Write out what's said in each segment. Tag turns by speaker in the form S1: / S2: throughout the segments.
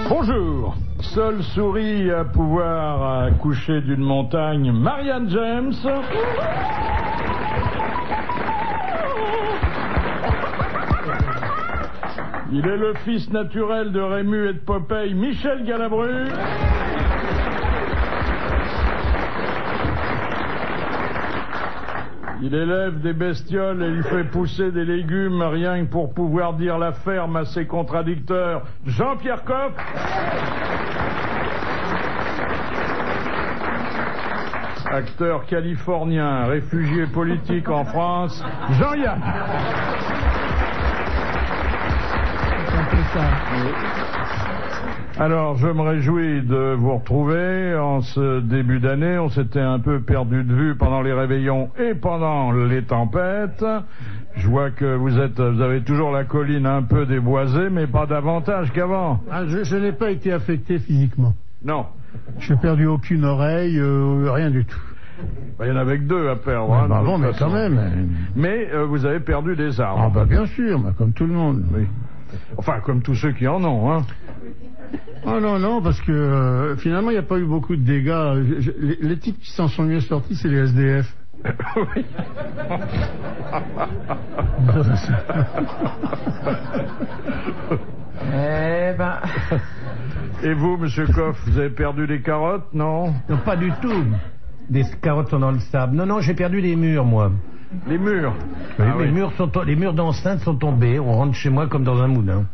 S1: Bonjour. Seule souris à pouvoir accoucher d'une montagne, Marianne James. Il est le fils naturel de Rému et de Popeye, Michel Galabru. Il élève des bestioles et il fait pousser des légumes rien que pour pouvoir dire la ferme à ses contradicteurs, Jean-Pierre Coff. Acteur californien, réfugié politique en France, Jean-Yann. Alors, je me réjouis de vous retrouver en ce début d'année. On s'était un peu perdu de vue pendant les réveillons et pendant les tempêtes. Je vois que vous avez toujours la colline un peu déboisée, mais pas davantage qu'avant.
S2: Ah, je n'ai pas été affecté physiquement.
S1: Non.
S2: Je n'ai perdu aucune oreille, rien du tout.
S1: Il y en avait que deux à perdre.
S2: Ouais, bon, mais quand même.
S1: Mais vous avez perdu des arbres.
S2: Ah bah bien sûr, comme tout le monde.
S1: Oui. Enfin, comme tous ceux qui en ont, hein.
S2: Oh non, parce que finalement, il n'y a pas eu beaucoup de dégâts. Les types qui s'en sont mieux sortis, c'est les SDF.
S1: Oui.
S3: Eh ben...
S1: Et vous, monsieur Coff, vous avez perdu des carottes, non?
S3: Non, pas du tout. Des carottes sont dans le sable. Non, j'ai perdu les murs, moi.
S1: Les murs?
S3: Oui, les murs d'enceinte sont tombés. On rentre chez moi comme dans un moulin.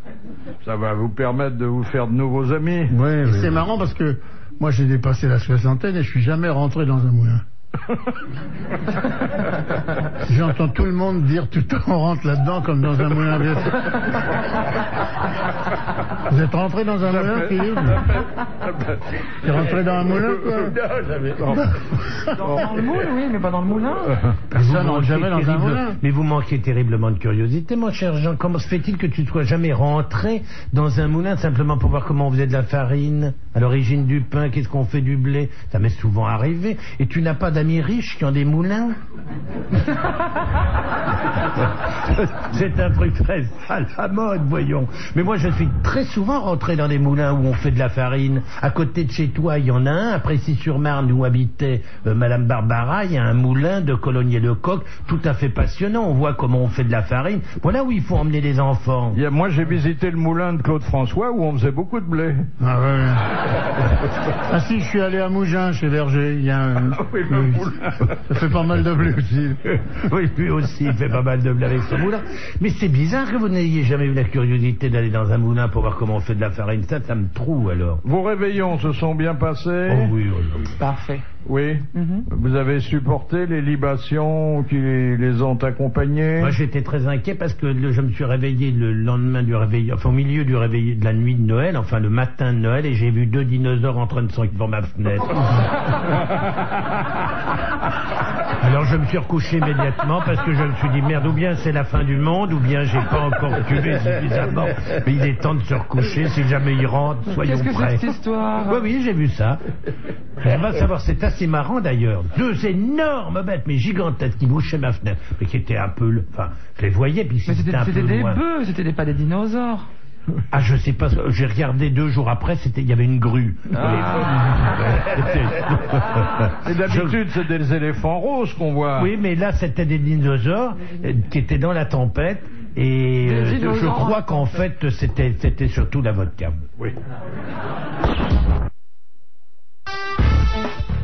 S1: Ça va vous permettre de vous faire de nouveaux amis.
S2: Oui. C'est marrant parce que moi j'ai dépassé la soixantaine et je suis jamais rentré dans un moulin. J'entends tout le monde dire tout le temps on rentre là-dedans comme dans un moulin. Vous êtes rentré dans un moulin, Philippe? Tu es rentré dans un moulin, quoi?
S3: Dans le moule, oui, mais pas dans le moulin.
S2: Personne n'entre jamais dans un moulin.
S3: Mais vous manquez terriblement de curiosité, mon cher Jean. Comment se fait-il que tu ne sois jamais rentré dans un moulin simplement pour voir comment on faisait de la farine, à l'origine du pain, qu'est-ce qu'on fait du blé? Ça m'est souvent arrivé. Et tu n'as pas d'amis riches qui ont des moulins? C'est un truc très à la mode, voyons. Mais moi, je suis très souvent rentré dans des moulins où on fait de la farine. À côté de chez toi, il y en a un. À Précy-sur-Marne, où habitait Madame Barbara, il y a un moulin de Colomiers-le-Coq, tout à fait passionnant. On voit comment on fait de la farine. Voilà où il faut emmener les enfants.
S1: Moi, j'ai visité le moulin de Claude François, où on faisait beaucoup de blé.
S2: Ah ouais. Ah si, je suis allé à Mougins, chez Verger. Il y a un... Ça fait pas mal de blé aussi.
S3: Oui, lui aussi, il fait pas mal de blé avec ce moulin. Mais c'est bizarre que vous n'ayez jamais eu la curiosité d'aller dans un moulin pour voir comment on fait de la farine. Ça me trouve alors.
S1: Vos réveillons se sont bien passés?
S3: Oh oui.
S4: Parfait.
S1: Oui. Vous avez supporté les libations qui les ont accompagnés?
S3: Moi, j'étais très inquiet parce que je me suis réveillé le lendemain du réveil, enfin au milieu du réveil de la nuit de Noël, enfin le matin de Noël, et j'ai vu 2 dinosaures en train de sauter devant ma fenêtre. Alors je me suis recouché immédiatement parce que je me suis dit merde, ou bien c'est la fin du monde, ou bien j'ai pas encore tué suffisamment. Mais il est temps de se recoucher, si jamais il rentre, soyons prêts.
S4: Qu'est-ce que c'est cette histoire?
S3: Oui, j'ai vu ça. On va savoir, c'est assez marrant d'ailleurs. 2 énormes bêtes, mais gigantesques, qui bouchaient ma fenêtre, mais qui étaient un peu... Enfin, je les voyais, puis c'était un peu
S4: des
S3: loin.
S4: bœufs, c'était pas des dinosaures.
S3: Ah, je sais pas, j'ai regardé 2 jours après, il y avait une grue.
S1: Et d'habitude, c'est des éléphants roses qu'on voit.
S3: Oui, mais là, c'était des dinosaures qui étaient dans la tempête. Et je crois qu'en fait, c'était surtout la vodka.
S1: Oui.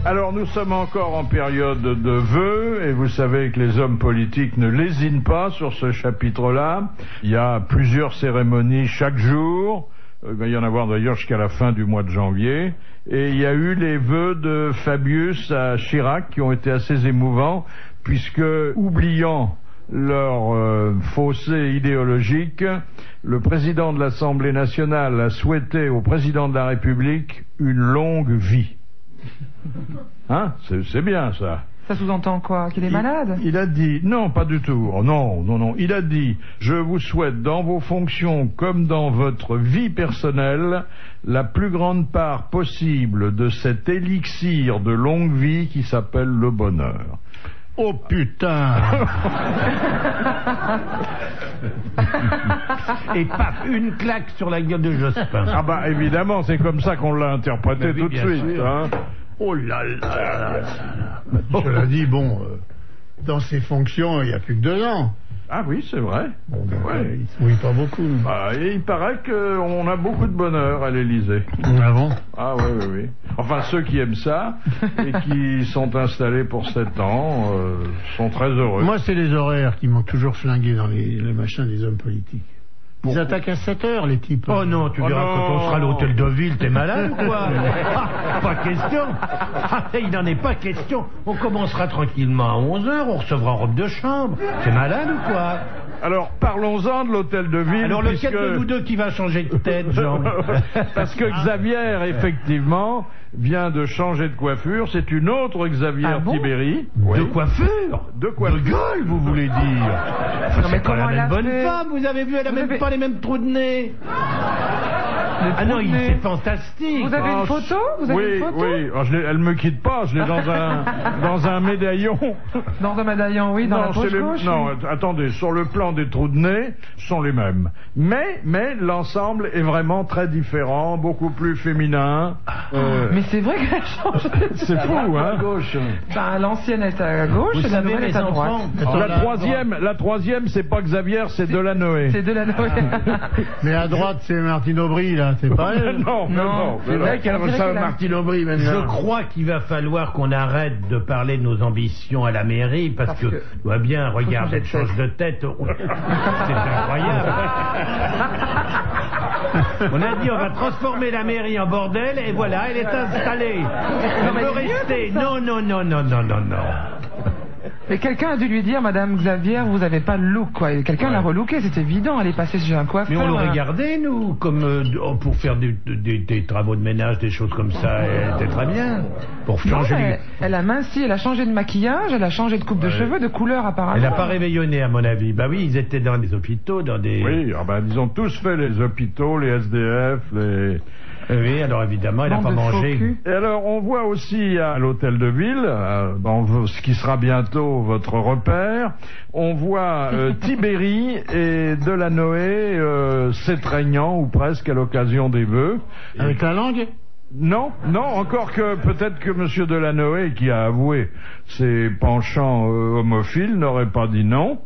S1: Alors nous sommes encore en période de vœux et vous savez que les hommes politiques ne lésinent pas sur ce chapitre-là. Il y a plusieurs cérémonies chaque jour. Il va y en avoir d'ailleurs jusqu'à la fin du mois de janvier. Et il y a eu les vœux de Fabius à Chirac qui ont été assez émouvants puisque, oubliant leur fossé idéologique, le président de l'Assemblée nationale a souhaité au président de la République une longue vie. Hein? C'est bien ça.
S4: Ça sous-entend quoi? Qu'il est malade?
S1: Il a dit, non, pas du tout. Oh, non. Il a dit, je vous souhaite dans vos fonctions comme dans votre vie personnelle la plus grande part possible de cet élixir de longue vie qui s'appelle le bonheur.
S2: Oh putain.
S3: Et paf, une claque sur la gueule de Jospin.
S1: Ah bah évidemment, c'est comme ça qu'on l'a interprété
S3: Oui,
S1: tout de
S3: bien
S1: suite.
S3: sûr.
S1: Hein.
S2: Oh là là là là. Cela dit, bon, dans ses fonctions, il n'y a plus que 2 ans.
S1: Ah oui, c'est vrai.
S2: Bon, ben,
S1: Ouais.
S2: il se mouille pas beaucoup.
S1: Ah, et il paraît qu'on a beaucoup de bonheur à l'Élysée.
S2: Ah bon?
S1: Ah oui, oui, oui. Enfin, ceux qui aiment ça et qui sont installés pour 7 ans sont très heureux.
S2: Moi, c'est les horaires qui m'ont toujours flingué dans les machins des hommes politiques. Ils attaquent à 7 heures, les types.
S3: Oh non, tu verras
S1: non.
S3: quand on sera à l'hôtel de ville, t'es malade ou quoi? Pas question. Il n'en est pas question. On commencera tranquillement à 11h, on recevra robe de chambre. T'es malade ou quoi?
S1: Alors, parlons-en de l'hôtel de ville.
S3: Alors lequel de nous deux qui va changer de tête, Jean?
S1: Parce que Xavier, effectivement, vient de changer de coiffure. C'est une autre Xavier
S4: Ah bon
S1: Tibéri.
S3: De coiffure?
S1: De coiffure.
S3: De gueule, vous voulez dire?
S4: Non, mais
S3: C'est pas
S4: comment
S3: la
S4: elle
S3: même
S4: a
S3: bonne
S4: fait
S3: femme, vous avez vu, elle a
S4: Vous
S3: même
S4: avez-
S3: pas les mêmes trous de nez. Ah non,
S4: trous de nez.
S3: c'est fantastique.
S4: Vous avez une photo? Vous avez
S1: Oui,
S4: une photo?
S1: oui. Alors, elle me quitte pas. Je l'ai dans un médaillon.
S4: Dans un médaillon, oui, dans la poche
S1: c'est
S4: gauche.
S1: non, attendez. Sur le plan des trous de nez, ce sont les mêmes. Mais l'ensemble est vraiment très différent, beaucoup plus féminin.
S4: Mais c'est vrai qu'elle a changé.
S1: C'est fou, hein.
S4: Bah, l'ancienne est à gauche
S3: Vous
S4: et la
S3: savez,
S4: nouvelle
S3: les
S4: est à droite.
S3: enfants,
S1: La troisième, c'est pas Xavier, c'est Delanoë.
S4: C'est de la Noël.
S2: Mais à droite, c'est Martine Aubry, là, c'est pas elle.
S1: Non, mais non.
S4: C'est vrai qu'elle ressemble à
S2: Martine Aubry, maintenant.
S3: Je crois qu'il va falloir qu'on arrête de parler de nos ambitions à la mairie parce que, tu vois bien, regarde,
S4: changer
S3: elle
S4: de
S3: change de tête. C'est incroyable. On a dit on va transformer la mairie en bordel et voilà, elle est installée. Elle
S4: mais
S3: peut
S4: c'est mieux
S3: rester.
S4: comme ça.
S3: Non.
S4: Mais quelqu'un a dû lui dire, Madame Xavier, vous avez pas le look, quoi. Et quelqu'un l'a relooké, c'est évident. Elle est passée chez un coiffeur.
S3: Mais on l'aurait gardé, nous, comme pour faire des travaux de ménage, des choses comme ça. Elle était très bien. Pour
S4: Non,
S3: changer
S4: mais
S3: les...
S4: elle a minci, elle a changé de maquillage, elle a changé de coupe de cheveux, de couleur apparemment.
S3: Elle n'a pas réveillonné, à mon avis. Bah oui, ils étaient dans des hôpitaux, dans des...
S1: Oui, ils ont tous fait les hôpitaux, les SDF, les...
S3: Oui, alors évidemment, elle n'a
S4: Bande
S3: pas
S4: de
S3: mangé.
S4: faux culs.
S1: Et alors, on voit aussi à l'hôtel de ville, dans ce qui sera bientôt votre repère, on voit Tibéri et Delanoë s'étreignant, ou presque, à l'occasion des vœux.
S2: Avec la langue?
S1: Non, encore que peut-être que M. Delanoë, qui a avoué ses penchants homophiles, n'aurait pas dit non.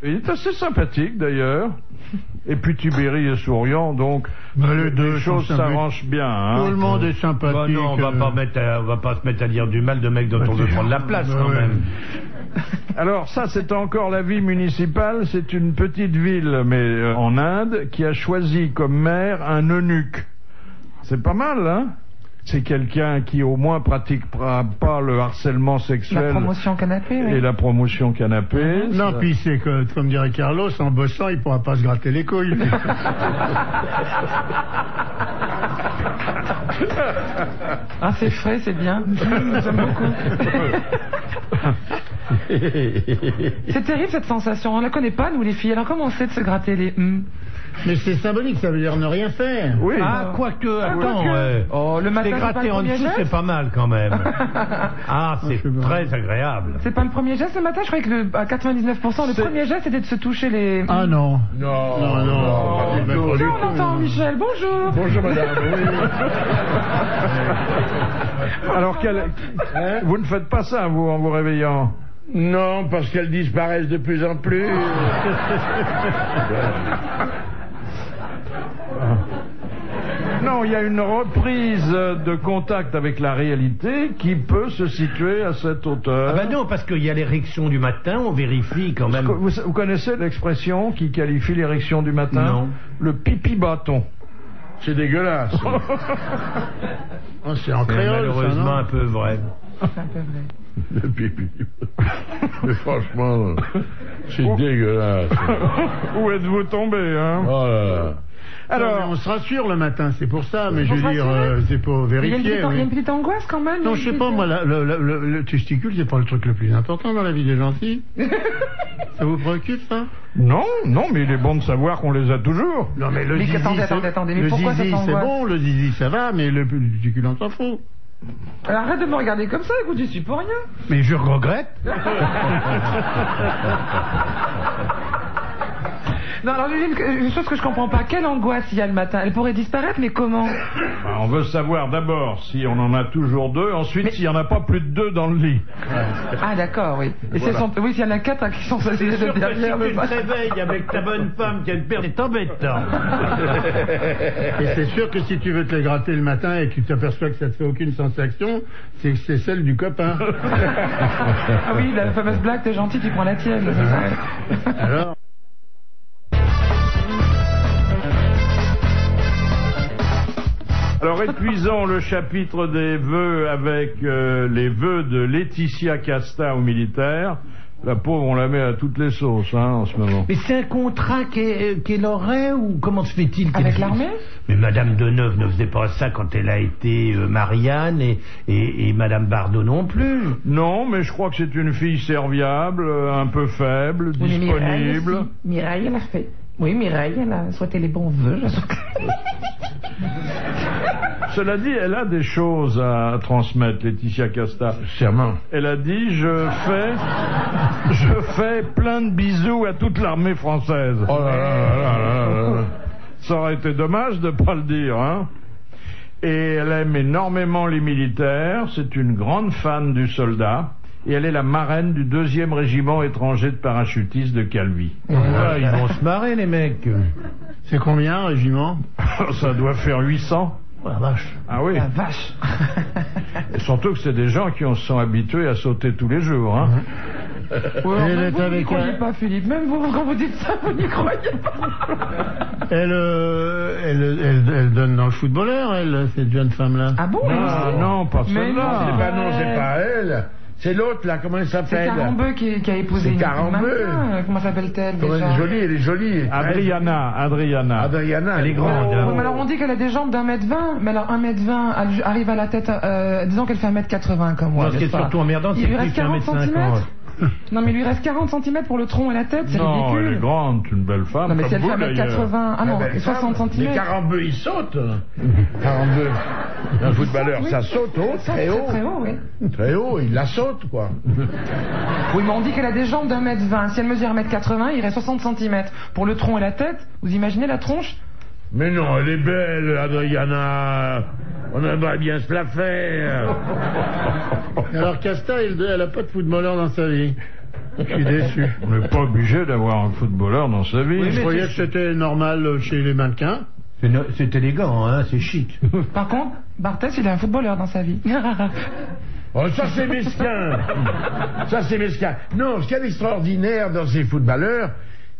S1: Il est assez sympathique d'ailleurs. Et puis Tibéri est souriant, donc
S2: les deux
S1: choses
S2: sont sympathiques.
S1: s'arrangent bien. Hein.
S2: Tout le monde est sympathique.
S3: Bah non, on va pas se mettre à dire du mal de mecs dont on veut prendre la place quand
S2: ouais.
S3: même.
S1: Alors ça, c'est encore la vie municipale. C'est une petite ville, mais en Inde, qui a choisi comme maire un eunuque. C'est pas mal, hein? C'est quelqu'un qui au moins pratiquera pas le harcèlement sexuel.
S4: La promotion canapé, oui.
S1: Et la promotion canapé.
S2: Non, puis c'est que, comme dirait Carlos, en bossant, il pourra pas se gratter les couilles.
S4: Ah, c'est frais, c'est bien. J'aime beaucoup. C'est terrible cette sensation. On la connaît pas, nous les filles. Alors comment c'est de se gratter les
S2: Mais c'est symbolique, ça veut dire ne rien faire.
S1: Oui.
S3: Ah, quoique, attends,
S4: quoique. Oh, le matin,
S3: les
S4: c'est pas
S3: gratter
S4: le
S3: en
S4: premier
S3: dessous,
S4: geste
S3: c'est pas mal quand même. Ah, c'est
S2: je sais pas.
S3: très agréable.
S4: C'est pas le premier geste le matin. Je croyais que à 99%, le premier geste c'était de se toucher les.
S2: Ah non.
S1: Non,
S2: Non.
S4: Là, on entend Michel. Bonjour.
S1: Bonjour madame. Alors vous ne faites pas ça, vous, en vous réveillant?
S5: Non, parce qu'elles disparaissent de plus en plus.
S1: Non, il y a une reprise de contact avec la réalité qui peut se situer à cette hauteur.
S3: Ah bah non, parce qu'il y a l'érection du matin, on vérifie quand même.
S1: Vous connaissez l'expression qui qualifie l'érection du matin?
S3: Non.
S1: Le pipi bâton.
S5: C'est dégueulasse.
S2: Oh, c'est en
S3: C'est
S2: créole,
S3: malheureusement
S2: ça,
S3: un peu vrai.
S4: C'est un peu vrai.
S5: Le pipi. Mais franchement, c'est dégueulasse.
S1: Où êtes-vous tombé, hein?
S5: Oh là là.
S2: non
S1: Alors,
S2: mais on se rassure le matin, c'est pour ça, mais je
S4: On
S2: veux
S4: se
S2: dire,
S4: rassure
S2: c'est pour
S4: Il y a
S2: vérifier.
S4: il y a
S2: oui.
S4: une petite angoisse quand même.
S2: Non, je sais pas, moi, le testicule, c'est pas le truc le plus important dans la vie des gentils. Ça vous préoccupe, ça?
S1: non, mais il est bon de savoir qu'on les a toujours.
S2: Non, mais le
S4: Mais
S2: zizi,
S4: attendez, mais
S2: le
S4: pourquoi
S2: zizi,
S4: cette
S2: c'est
S4: angoisse?
S2: bon, le zizi, ça va, mais le testicule, on s'en fout.
S4: Alors arrête de me regarder comme ça, écoute, j'y suis pour rien.
S3: Mais je regrette.
S4: Non, alors une chose que je comprends pas, quelle angoisse il y a le matin? Elle pourrait disparaître, mais comment?
S1: On veut savoir d'abord si on en a toujours 2, ensuite s'il n'y en a pas plus de 2 dans le lit.
S4: Ah d'accord, oui. Et voilà. Oui, s'il y en a 4 qui sont assistés
S3: C'est sûr que
S4: derrière
S3: si
S4: le
S3: tu te réveilles avec ta bonne femme qui a une paire, c'est embêtant.
S2: Et c'est sûr que si tu veux te les gratter le matin et que tu t'aperçois que ça te fait aucune sensation, c'est que c'est celle du copain.
S4: Ah oui, la fameuse blague, t'es gentil, tu prends la tienne. C'est ça.
S2: Alors
S1: Alors épuisons le chapitre des vœux avec les vœux de Laetitia Casta aux militaires. La pauvre, on la met à toutes les sauces en ce moment.
S3: Mais c'est un contrat qu'elle aurait ou comment se fait-il
S4: Avec l'armée?
S3: Mais Madame Deneuve ne faisait pas ça quand elle a été Marianne et Madame Bardot non plus.
S1: Non, mais je crois que c'est une fille serviable, un peu faible,
S4: Oui,
S1: disponible.
S4: Mireille, elle a fait. Oui, Mireille, elle a souhaité les bons vœux.
S1: Cela dit, elle a des choses à transmettre, Laetitia Casta.
S5: Sûrement.
S1: Elle a dit, je fais plein de bisous à toute l'armée française.
S5: Oh là là là là là là.
S1: Ça aurait été dommage de pas le dire, Et elle aime énormément les militaires, c'est une grande fan du soldat, et elle est la marraine du 2e régiment étranger de parachutistes de Calvi.
S3: Ah, ils vont se marrer les mecs.
S2: c'est combien un régiment?
S1: Ça doit faire 800.
S2: Oh, la vache.
S1: Ah oui.
S4: La vache.
S1: Et surtout que c'est des gens qui sont habitués à sauter tous les jours.
S4: Ouais,
S2: Elle
S4: même
S2: est
S4: vous n'y
S2: avec
S4: croyez
S2: elle.
S4: pas, Philippe. Même vous, quand vous dites ça, vous n'y croyez pas.
S2: Elle donne dans le footballeur, elle, cette jeune femme-là.
S4: Ah bon?
S1: Ah non, pas
S4: Mais
S1: celle-là.
S5: C'est pas, non, c'est pas elle. C'est l'autre, là, comment elle
S4: C'est
S5: s'appelle?
S4: Carambeu qui a épousé
S5: C'est
S4: une
S5: Carambeu.
S4: mannequin. Comment s'appelle-t-elle
S5: Comment
S4: déjà?
S5: elle est jolie, elle est jolie.
S1: Adriana.
S5: Adriana,
S3: Elle est grande.
S4: Ouais, mais alors on dit qu'elle a des jambes d'1m20, mais alors 1m20, elle arrive à la tête, disons qu'elle fait 1m80 comme moi.
S3: Non, ce qui est
S4: n'est-ce pas?
S3: surtout emmerdant, c'est
S4: Il lui
S3: plus
S4: reste 40
S3: qu'1m50.
S4: cm. Non, mais il lui reste 40 cm pour le tronc et la tête, c'est
S1: Non, elle
S4: ridicule.
S1: est grande, une belle femme.
S4: Non, mais
S1: comme
S4: si elle
S1: vous,
S4: fait
S1: d'ailleurs.
S4: 1m80, ah non,
S5: Mais
S4: 60 cm.
S5: Mais Carambeu, il saute. Carambeu. Un footballeur,
S4: Oui.
S5: ça saute haut, très haut.
S4: Très haut, oui.
S5: Très haut, il la saute, quoi.
S4: Oui, mais on dit qu'elle a des jambes d'1m20. Si elle mesure 1m80, il reste 60 cm. Pour le tronc et la tête, vous imaginez la tronche?
S5: Mais non, elle est belle, Adriana. On aimerait bien se la faire.
S2: Alors Casta, elle a pas de footballeur dans sa vie. Je suis déçu.
S1: On n'est pas obligé d'avoir un footballeur dans sa vie.
S2: Je croyais que c'était normal chez les mannequins.
S3: C'est élégant, c'est chic.
S4: Par contre, Barthès, il est un footballeur dans sa vie.
S5: Oh, ça c'est mesquin. Ça c'est mesquin. Non, ce qu'il y a d'extraordinaire dans ces footballeurs,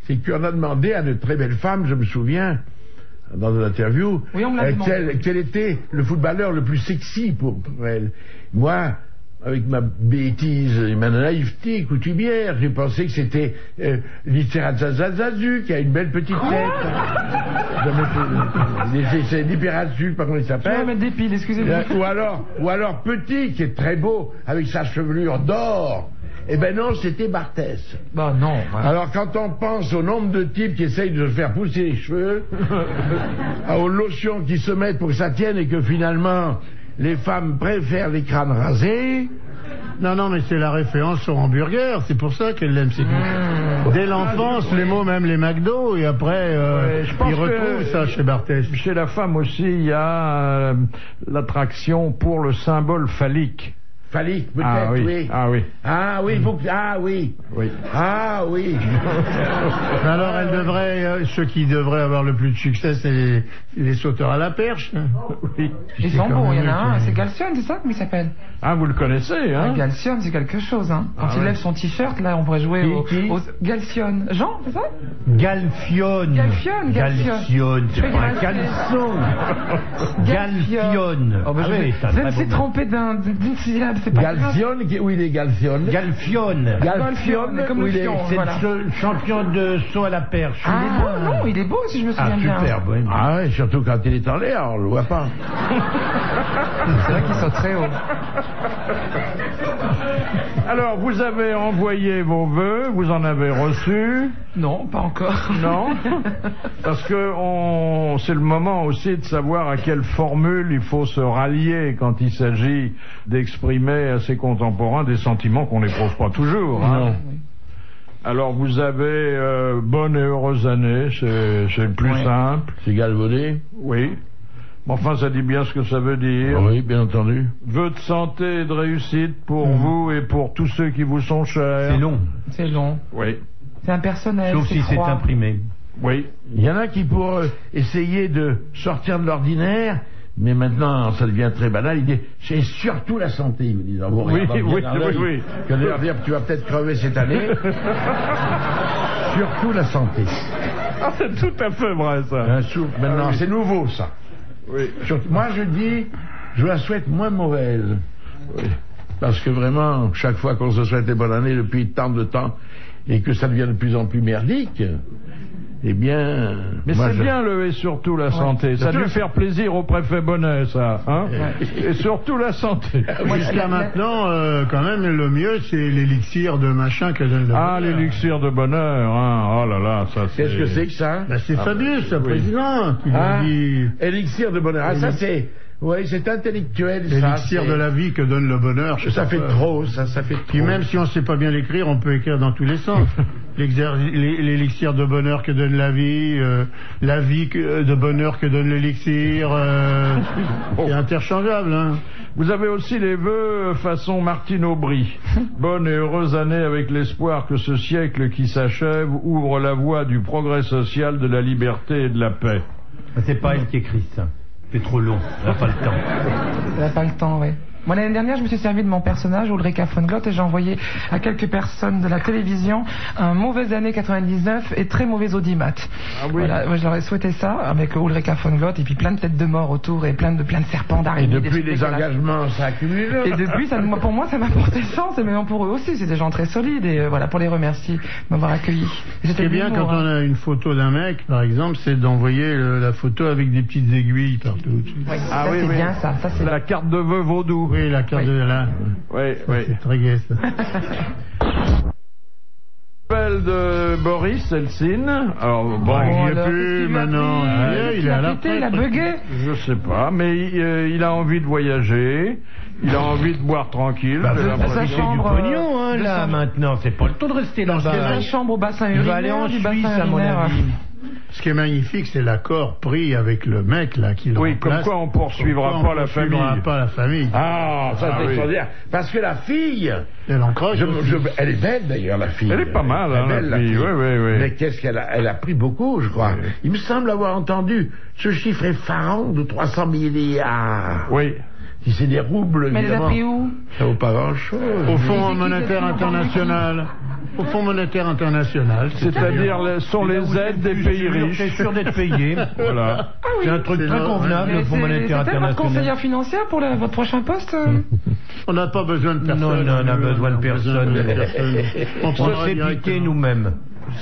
S5: c'est que tu en as demandé à une très belle femme, je me souviens, dans une interview,
S4: Oui, on me l'a demandé.
S5: quel était le footballeur le plus sexy pour elle. Moi, avec ma bêtise et ma naïveté coutumière, j'ai pensé que c'était l'Iterazazazazu, qui a une belle petite tête. C'est l'Iperazu, je sais pas comment il
S4: Je vais
S5: s'appelle.
S4: mettre des piles, excusez-moi.
S5: Ou alors Petit, qui est très beau, avec sa chevelure d'or. Eh ben non, c'était Barthès.
S4: Bah non. Ouais.
S5: Alors quand on pense au nombre de types qui essayent de se faire pousser les cheveux, aux lotions qui se mettent pour que ça tienne et que finalement les femmes préfèrent les crânes rasés.
S2: Non, mais c'est la référence au hamburger, c'est pour ça qu'elle l'aime. Dès l'enfance, les mots, même les McDo, et après,
S1: je pense
S2: ils retrouvent
S1: que
S2: ça chez Barthès.
S1: Chez la femme aussi, il y a l'attraction pour le symbole phallique.
S5: Phallique, peut-être,
S1: Ah oui.
S5: oui.
S1: Ah oui.
S5: Ah oui, il faut que... Ah oui.
S1: Oui.
S5: Ah oui.
S2: Mais alors, elle devrait, ceux qui devraient avoir le plus de succès, c'est les sauteurs à la perche.
S1: Oui.
S4: Ils sont
S2: quand
S4: beaux, il y en
S2: même
S4: a un,
S2: mieux,
S4: c'est Galcione, c'est ça? Comment il s'appelle?
S1: Ah, vous le connaissez, hein?
S4: Galcione, c'est quelque chose, hein. Quand
S1: Ah
S4: il
S1: ouais.
S4: lève son t-shirt, là, on pourrait jouer
S3: Qui
S4: au Galcione. Jean, c'est ça?
S3: Galfione.
S4: Galfione.
S3: Galfione, c'est
S4: Je vais
S3: pas un
S4: dire
S3: caleçon. Galfione.
S4: Oh, bah,
S3: Ah oui, c'est un
S4: je
S3: très
S4: me suis
S3: beau
S4: trompé d'une syllabe, c'est pas grave.
S5: Galfione, où il est Galfione?
S3: Galfione.
S5: Galfione,
S4: comme
S5: où
S4: le
S5: il est...
S4: fion.
S3: C'est
S4: Voilà.
S3: le champion de saut à la perche.
S4: Ah non, il est beau si je me
S3: Ah,
S4: souviens bien.
S3: superbe, oui.
S5: Ah ouais, surtout quand il est en l'air, on le voit pas.
S4: C'est vrai qu'il saute très haut.
S1: Alors, vous avez envoyé vos vœux, vous en avez reçu?
S4: Non, pas encore.
S1: Non? Parce que c'est le moment aussi de savoir à quelle formule il faut se rallier quand il s'agit d'exprimer à ses contemporains des sentiments qu'on n'éprouve pas toujours. Hein.
S5: Non.
S1: Alors, vous avez bonne et heureuse année, c'est le plus simple.
S5: C'est galvaudé?
S1: Oui. Mais enfin, ça dit bien ce que ça veut dire.
S5: Oui, bien entendu.
S1: Vœux de santé et de réussite pour vous et pour tous ceux qui vous sont chers.
S3: C'est long.
S4: C'est long.
S1: Oui.
S4: C'est impersonnel.
S3: Sauf si c'est
S4: froid.
S3: imprimé.
S1: Oui.
S5: Il y en a qui, pour essayer de sortir de l'ordinaire, mais maintenant ça devient très banal, ils disent c'est surtout la santé. Ils vous disent, bon,
S1: Oui,
S5: regarde,
S1: oui,
S5: bien l'œil,
S1: oui.
S5: que de leur dire tu vas peut-être crever cette année. Surtout la santé.
S1: Ah, c'est tout à fait vrai, ça.
S5: Un souffle, maintenant,
S1: oui.
S5: c'est nouveau ça.
S1: Oui.
S5: Moi je dis, je la souhaite moins mauvaise.
S1: Oui.
S5: Parce que vraiment, chaque fois qu'on se souhaite les bonnes années depuis tant de temps, et que ça devient de plus en plus merdique, eh bien...
S1: Mais
S5: moi,
S1: c'est bien le et surtout la santé. Ça a dû faire plaisir au préfet Bonnet, ça. Hein et surtout la santé.
S2: Jusqu'à maintenant, quand même, le mieux, c'est l'élixir de machin que donne le
S1: Ah,
S2: bonheur.
S1: l'élixir de bonheur. Hein. Oh là là, ça c'est...
S5: Qu'est-ce que c'est que ça?
S2: Ben, c'est Fabius, le président, qui
S5: Ah,
S2: nous dit
S5: élixir de bonheur. Ah, ça c'est... Oui, c'est intellectuel, ça.
S2: l'élixir de la vie que donne le bonheur. je sais
S5: Ça
S2: pas
S5: fait
S2: quoi.
S5: trop, ça fait trop.
S2: Puis même si on ne sait pas bien l'écrire, on peut écrire dans tous les sens. L'élixir de bonheur que donne la vie de bonheur que donne l'élixir, c'est interchangeable. Hein.
S1: Vous avez aussi les vœux façon Martine Aubry. Bonne et heureuse année avec l'espoir que ce siècle qui s'achève ouvre la voie du progrès social, de la liberté et de la paix.
S3: C'est pas elle qui écrit ça. C'est trop long. Elle n'a pas le temps.
S4: Elle n'a pas le temps, oui. Moi, l'année dernière, je me suis servi de mon personnage, Ulrika von Glott, et j'ai envoyé à quelques personnes de la télévision un mauvais année 99 et très mauvais audimat.
S1: Ah oui.
S4: Voilà, moi, je leur ai souhaité ça, avec Ulrika von Glott, et puis plein de têtes de mort autour, et plein de serpents
S5: Et
S4: d'araignées.
S5: depuis,
S4: des
S5: les
S4: dégueulasses.
S5: engagements s'accumulent.
S4: Et depuis, pour moi, ça m'a porté chance, et même pour eux aussi, c'est des gens très solides, et voilà, pour les remercier de m'avoir accueilli.
S2: Ce qui est bien quand on a une photo d'un mec, par exemple, c'est d'envoyer la photo avec des petites aiguilles partout.
S4: Oui,
S1: Ah
S4: ça,
S1: oui,
S4: c'est
S1: oui.
S4: bien ça. C'est
S1: La carte de vœux vaudou.
S2: Oui, la carte de là.
S1: Oui,
S2: Ça,
S1: oui.
S2: c'est très gai, ça.
S1: Nouvelle de Boris Eltsine. Alors, bon,
S2: il y est
S4: alors,
S2: plus
S4: qu'est-ce qu'il
S2: maintenant.
S4: a fait
S2: Il est à la
S4: pété, il a
S2: retraite.
S4: bugué.
S1: je sais pas, mais il a envie de voyager. Il a envie de boire tranquille. j'ai
S4: sa
S1: l'impression.
S3: C'est du
S4: chambre,
S3: pognon, hein,
S4: de
S3: là,
S4: chambre.
S3: maintenant. C'est pas le temps de rester
S4: C'est
S3: là-bas.
S4: la chambre au bassin
S3: Il
S4: urinaire.
S3: va aller en
S4: du
S3: Suisse,
S4: bassin
S3: à mon
S4: urinaire.
S3: avis.
S2: Ce qui est magnifique, c'est l'accord pris avec le mec là qui le
S1: Oui, comme
S2: remplace.
S1: quoi on poursuivra
S2: Pourquoi
S1: pas la
S2: poursuivra
S1: famille.
S2: pas la famille.
S5: Ah, ça
S1: Ah
S5: c'est
S1: oui.
S5: extraordinaire. Parce que la fille,
S2: Elle encroche.
S5: elle est belle d'ailleurs, la fille.
S1: Elle est pas mal, hein,
S5: Elle est belle,
S1: la fille. Oui, oui, oui.
S5: Mais qu'est-ce qu'elle a? Elle a pris beaucoup, je crois.
S1: Oui.
S5: Il me semble avoir entendu ce chiffre effarant de 300 milliards.
S1: Oui.
S5: Si c'est des roubles,
S4: Mais elle les a
S5: évidemment,
S4: pris où?
S5: ça vaut pas grand-chose.
S2: Au Fonds
S4: Mais c'est qui
S2: monétaire
S4: cette
S2: international. Au Fonds monétaire international.
S1: C'est-à-dire, sont les aides des pays riches.
S3: C'est sûr d'être payé.
S1: Voilà.
S3: C'est un truc
S2: C'est
S3: très
S2: vrai.
S3: convenable, le
S4: Mais
S3: Fonds monétaire
S4: C'était votre
S3: international.
S4: conseillère financière pour votre prochain poste
S2: On n'a pas besoin de personne.
S3: Non, on a besoin de personne.
S2: On
S3: On
S2: prendra
S3: s'est piqué
S2: directement.
S3: nous-mêmes.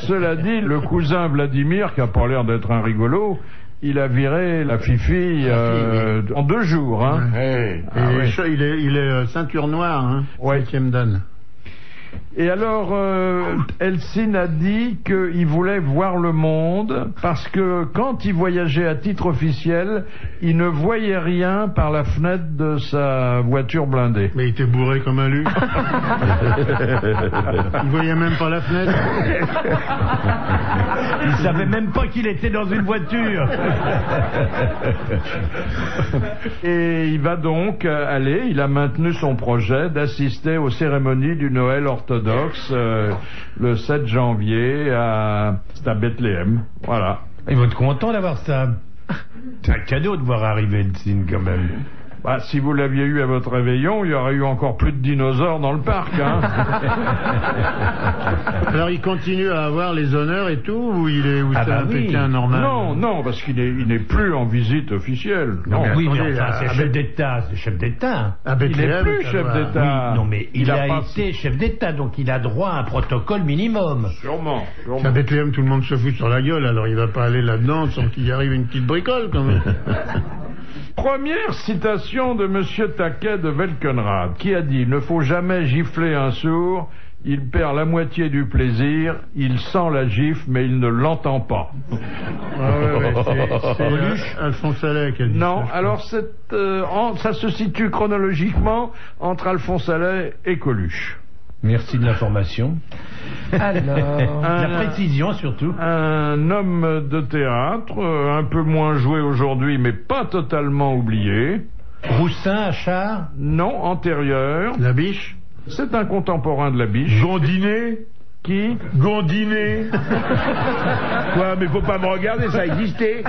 S1: Cela dit, le cousin Vladimir, qui a pas l'air d'être un rigolo, il a viré la fifi en 2 jours. Hein.
S5: Hey.
S2: Et il est ceinture noire, hein.
S1: Ouais.
S2: 7e dan.
S1: Et alors, Eltsine a dit qu'il voulait voir le monde parce que quand il voyageait à titre officiel, il ne voyait rien par la fenêtre de sa voiture blindée.
S2: Mais il était bourré comme un luc. Il voyait même pas la fenêtre.
S3: Il savait même pas qu'il était dans une voiture.
S1: Et il va donc aller, il a maintenu son projet d'assister aux cérémonies du Noël orthodoxe le 7 janvier c'est à Bethléem. Voilà.
S3: Il va être content d'avoir ça. C'est un cadeau de voir arriver le signe quand même.
S1: Bah, si vous l'aviez eu à votre réveillon, il y aurait eu encore plus de dinosaures dans le parc. Hein.
S2: Alors il continue à avoir les honneurs et tout, ou c'est
S3: bah
S2: un
S3: oui.
S2: Pékin normal?
S1: Non, parce qu'il n'est plus en visite officielle. Non.
S3: Oui, mais
S2: attendez,
S3: enfin, c'est
S2: à
S3: chef d'État, c'est chef d'État.
S2: À
S1: Il
S2: Bethléem,
S1: n'est plus
S2: ça
S1: chef
S2: doit-
S1: d'État.
S3: Oui, non, mais il a
S1: pas-
S3: été chef d'État, donc il a droit à un protocole minimum.
S1: Sûrement.
S2: À Bethléem, tout le monde se fout sur la gueule, alors il va pas aller là-dedans sans qu'il y arrive une petite bricole quand même.
S1: Première citation de Monsieur Taquet de Welkenrad, qui a dit « Ne faut jamais gifler un sourd, il perd la moitié du plaisir, il sent la gifle, mais il ne l'entend pas. »
S2: C'est Alphonse Allais qui a dit
S1: Non,
S2: ça.
S1: alors ça se situe chronologiquement entre Alphonse Allais et Coluche.
S3: Merci de l'information.
S4: Alors,
S3: La précision surtout.
S1: Un homme de théâtre, un peu moins joué aujourd'hui, mais pas totalement oublié.
S3: Roussin, Achard.
S1: Non, antérieur.
S2: La biche.
S1: C'est un contemporain de la biche.
S5: Gondinet.
S1: Qui?
S5: Gondinet. Quoi, mais faut pas me regarder, ça existait.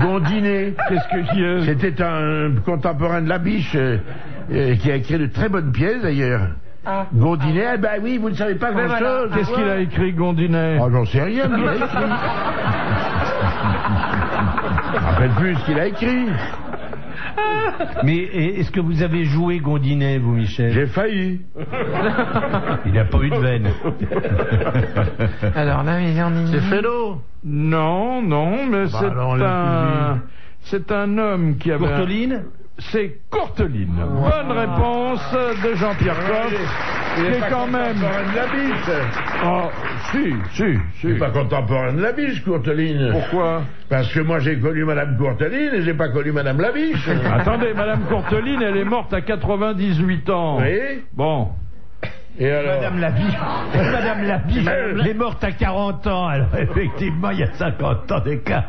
S5: Gondinet.
S1: Qu'est-ce qu'il y a?
S5: C'était un contemporain de la biche qui a écrit de très bonnes pièces d'ailleurs.
S4: ah,
S5: Gondinet, eh ben oui, vous ne savez pas
S4: Mais
S5: grand-chose.
S4: voilà.
S1: Qu'est-ce qu'il a écrit, Gondinet?
S5: Ah, j'en sais rien, mais il a écrit. Je me rappelle plus ce qu'il a écrit.
S3: Mais est-ce que vous avez joué Gondinet, vous, Michel?
S5: J'ai failli.
S3: Il n'a pas eu de veine.
S4: alors là, il est en
S2: C'est Félo.
S1: Non, mais
S2: Bah, alors,
S1: c'est un homme qui avait...
S3: Courteline?
S1: C'est Courteline. Bonne réponse de Jean-Pierre Coff, qui est quand même...
S5: contemporain de la biche.
S1: Oh, si.
S5: Il n'est pas contemporain de la biche, Courteline.
S1: Pourquoi?
S5: Parce que moi j'ai connu Madame Courteline et j'ai pas connu Madame Labiche.
S1: Attendez, Madame Courteline, elle est morte à 98 ans.
S5: Oui.
S1: Bon.
S5: Et alors
S3: Madame Labiche. Madame Labiche, elle est morte à 40 ans. Alors, effectivement, il y a 50 ans d'écart.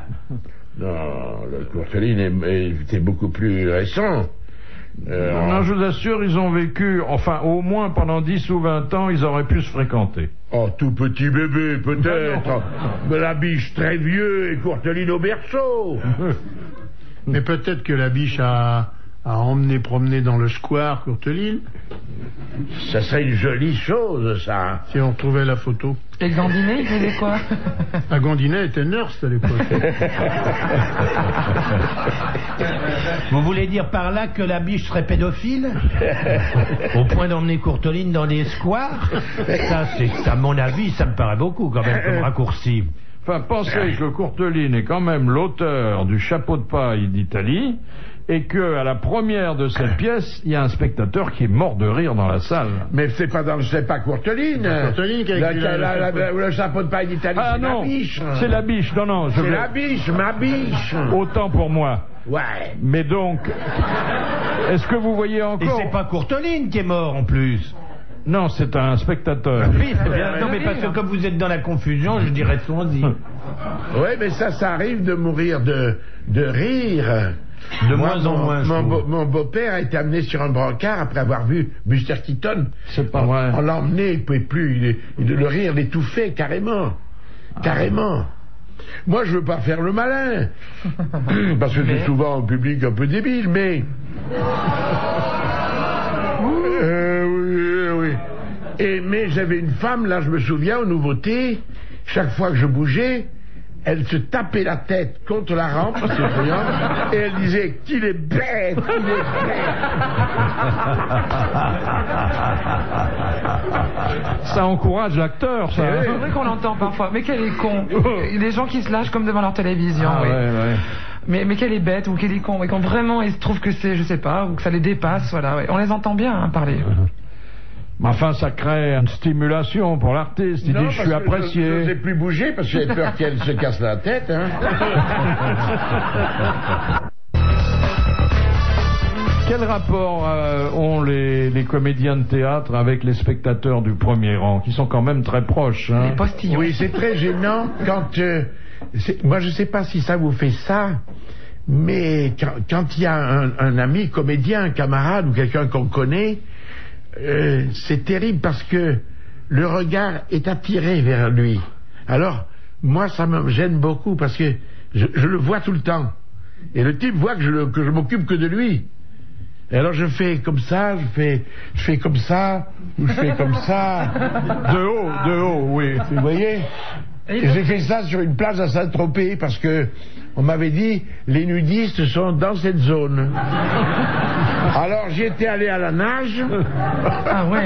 S5: Non, le Courteline était beaucoup plus récent.
S1: Non, je vous assure, ils ont vécu, enfin, au moins pendant 10 ou 20 ans, ils auraient pu se fréquenter.
S5: Oh, tout petit bébé, peut-être.
S1: Non.
S5: Mais la biche très vieux et Courteline au berceau.
S2: Mais peut-être que la biche a emmené promener dans le square Courteline,
S5: Ça serait une jolie chose, ça.
S2: si on retrouvait la photo.
S4: Et Gandinet, il faisait quoi?
S2: À Gondinet était nurse à l'époque.
S3: Vous voulez dire par là que la biche serait pédophile? Au point d'emmener Courteline dans des squares? Ça, c'est, à mon avis, ça me paraît beaucoup quand même comme raccourci.
S1: Enfin, pensez que Courteline est quand même l'auteur du Chapeau de paille d'Italie, et que à la première de cette pièce, il y a un spectateur qui est mort de rire dans la salle.
S5: Mais c'est pas
S2: Courteline
S5: Courteline.
S2: qui a écrit
S5: Le chapeau de paille d'Italie,
S1: Ah
S5: c'est
S1: non,
S5: la biche.
S1: c'est la biche. Non,
S5: C'est la biche, ma biche.
S1: Autant pour moi.
S5: Ouais.
S1: Mais donc, est-ce que vous voyez
S3: Et
S1: encore?
S3: c'est pas Courteline qui est mort en plus.
S1: Non, c'est un spectateur.
S3: Oui, c'est bien. Non, mais parce que comme vous êtes dans la confusion, je dirais son-y.
S5: Oui, mais ça arrive de mourir de rire.
S3: De
S5: Moi,
S3: moins en moins, je trouve.
S5: Mon beau-père a été amené sur un brancard après avoir vu Buster Keaton.
S1: C'est pas vrai.
S5: On l'a emmené, il ne pouvait plus. Le rire l'étouffait carrément. Carrément. Moi, je veux pas faire le malin. Parce que c'est souvent un public un peu débile, mais... oui. Mais j'avais une femme, là, je me souviens, aux nouveautés, chaque fois que je bougeais, elle se tapait la tête contre la rampe, c'est brillant, et elle disait qu'il est bête, qu'il est bête.
S1: Ça encourage l'acteur, ça.
S5: Oui.
S4: C'est vrai qu'on l'entend parfois. Mais quel est con. Des gens qui se lâchent comme devant leur télévision.
S1: Ah,
S4: oui.
S1: ouais.
S4: Mais quel est bête ou quel est con. Et quand vraiment ils se trouvent que c'est, je sais pas, ou que ça les dépasse, voilà. Ouais. On les entend bien parler.
S1: Mais enfin, ça crée une stimulation pour l'artiste. Il dit, je suis apprécié.
S5: Je n'osais plus bouger parce que j'avais peur qu'elle se casse la tête. Hein.
S1: Quel rapport ont les comédiens de théâtre avec les spectateurs du premier rang, qui sont quand même très proches, hein?
S4: Les postillons.
S5: Oui, c'est très gênant quand... moi, je ne sais pas si ça vous fait ça, mais quand il y a un ami comédien, un camarade ou quelqu'un qu'on connaît, c'est terrible parce que le regard est attiré vers lui. Alors, moi, ça me gêne beaucoup parce que je le vois tout le temps. Et le type voit que je m'occupe que de lui. Et alors je fais comme ça, je fais comme ça, ou je fais comme ça.
S1: De haut, oui.
S5: Vous voyez? Et j'ai fait ça sur une plage à Saint-Tropez parce que on m'avait dit les nudistes sont dans cette zone. Alors j'étais allé à la nage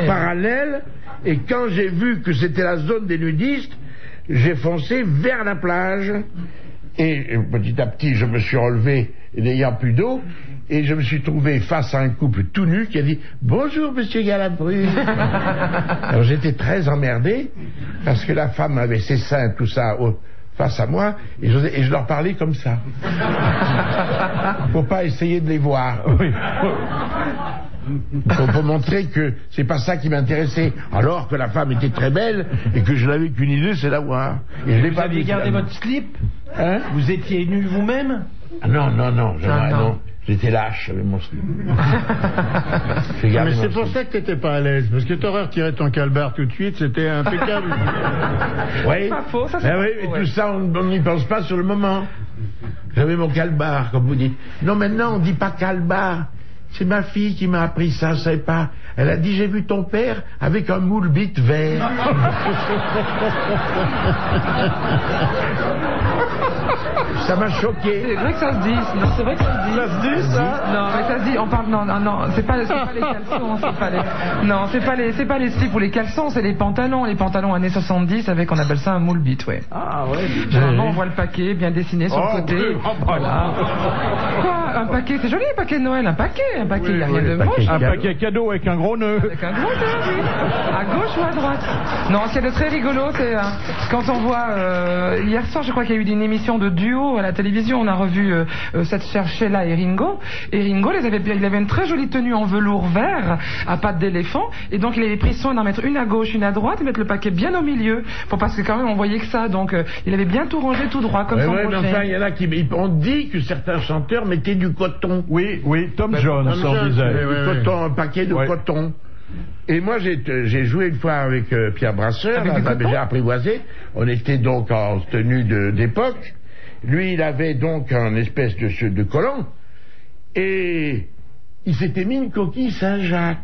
S5: parallèle et quand j'ai vu que c'était la zone des nudistes, j'ai foncé vers la plage Et petit à petit, je me suis relevé, n'ayant plus d'eau, et je me suis trouvé face à un couple tout nu qui a dit « Bonjour, monsieur Galabru ». Alors j'étais très emmerdé, parce que la femme avait ses seins, tout ça, face à moi, et je leur parlais comme ça. Pour pas essayer de les voir. Pour montrer que c'est pas ça qui m'intéressait, alors que la femme était très belle et que je n'avais qu'une idée, c'est la voir. Et je l'ai
S3: Vous
S5: pas
S3: aviez
S5: vu,
S3: gardé
S5: finalement.
S3: votre slip?
S5: Hein?
S3: Vous étiez nu vous-même?
S5: Ah non,
S4: non.
S5: j'étais lâche avec mon slip.
S2: Mais c'est pour ça que t'étais pas à l'aise, parce que t'aurais retiré ton calbar tout de suite, c'était impeccable.
S5: Oui,
S4: Pas faux, ça, c'est pas
S5: oui,
S4: faux,
S5: et
S4: ouais.
S5: tout ça, on n'y pense pas sur le moment. J'avais mon calbar, comme vous dites. Non, maintenant, on dit pas calbar. C'est ma fille qui m'a appris ça, je savais pas. Elle a dit, j'ai vu ton père avec un moule bite vert. Ça m'a choqué.
S4: C'est vrai que ça se dit. Non, c'est vrai que ça se dit.
S1: Ça se dit, ça?
S4: Non, mais ça se dit. On parle. Non, c'est pas les caleçons. Non, c'est pas les slips ou les caleçons, c'est les pantalons. Les pantalons années 70 avec, on appelle ça un moule bite, ouais.
S1: Ah ouais.
S4: Généralement, on voit le paquet bien dessiné sur le côté.
S1: oui.
S4: Voilà. Quoi? Un paquet, c'est joli, un paquet de Noël, un paquet, il n'y a rien de moche.
S1: Un paquet cadeau avec un gros nœud.
S4: Avec un gros nœud, oui. À gauche ou à droite? Non, ce qu'il y a de très rigolo, c'est quand on voit hier soir, je crois qu'il y a eu une émission de duo à la télévision. On a revu cette chère Sheila et Ringo. Et Ringo, il avait une très jolie tenue en velours vert à pattes d'éléphant. Et donc, il avait pris soin d'en mettre une à gauche, une à droite, et mettre le paquet bien au milieu. Parce que quand même, on voyait que ça. Donc, il avait bien tout rangé tout droit, comme son
S5: Mais
S4: prochain.
S5: enfin, il y en a qui... On dit que certains chanteurs mettaient du coton.
S1: Oui, Tom Jones,
S5: Tom
S1: on
S5: Jones,
S1: disait.
S5: du coton, un paquet de coton. Et moi, j'ai joué une fois avec Pierre Brasseur,
S4: Avec du
S5: là,
S4: coton
S5: j'ai apprivoisé. On était donc en tenue d'époque. Lui, il avait donc un espèce de collant. Et il s'était mis une coquille Saint-Jacques.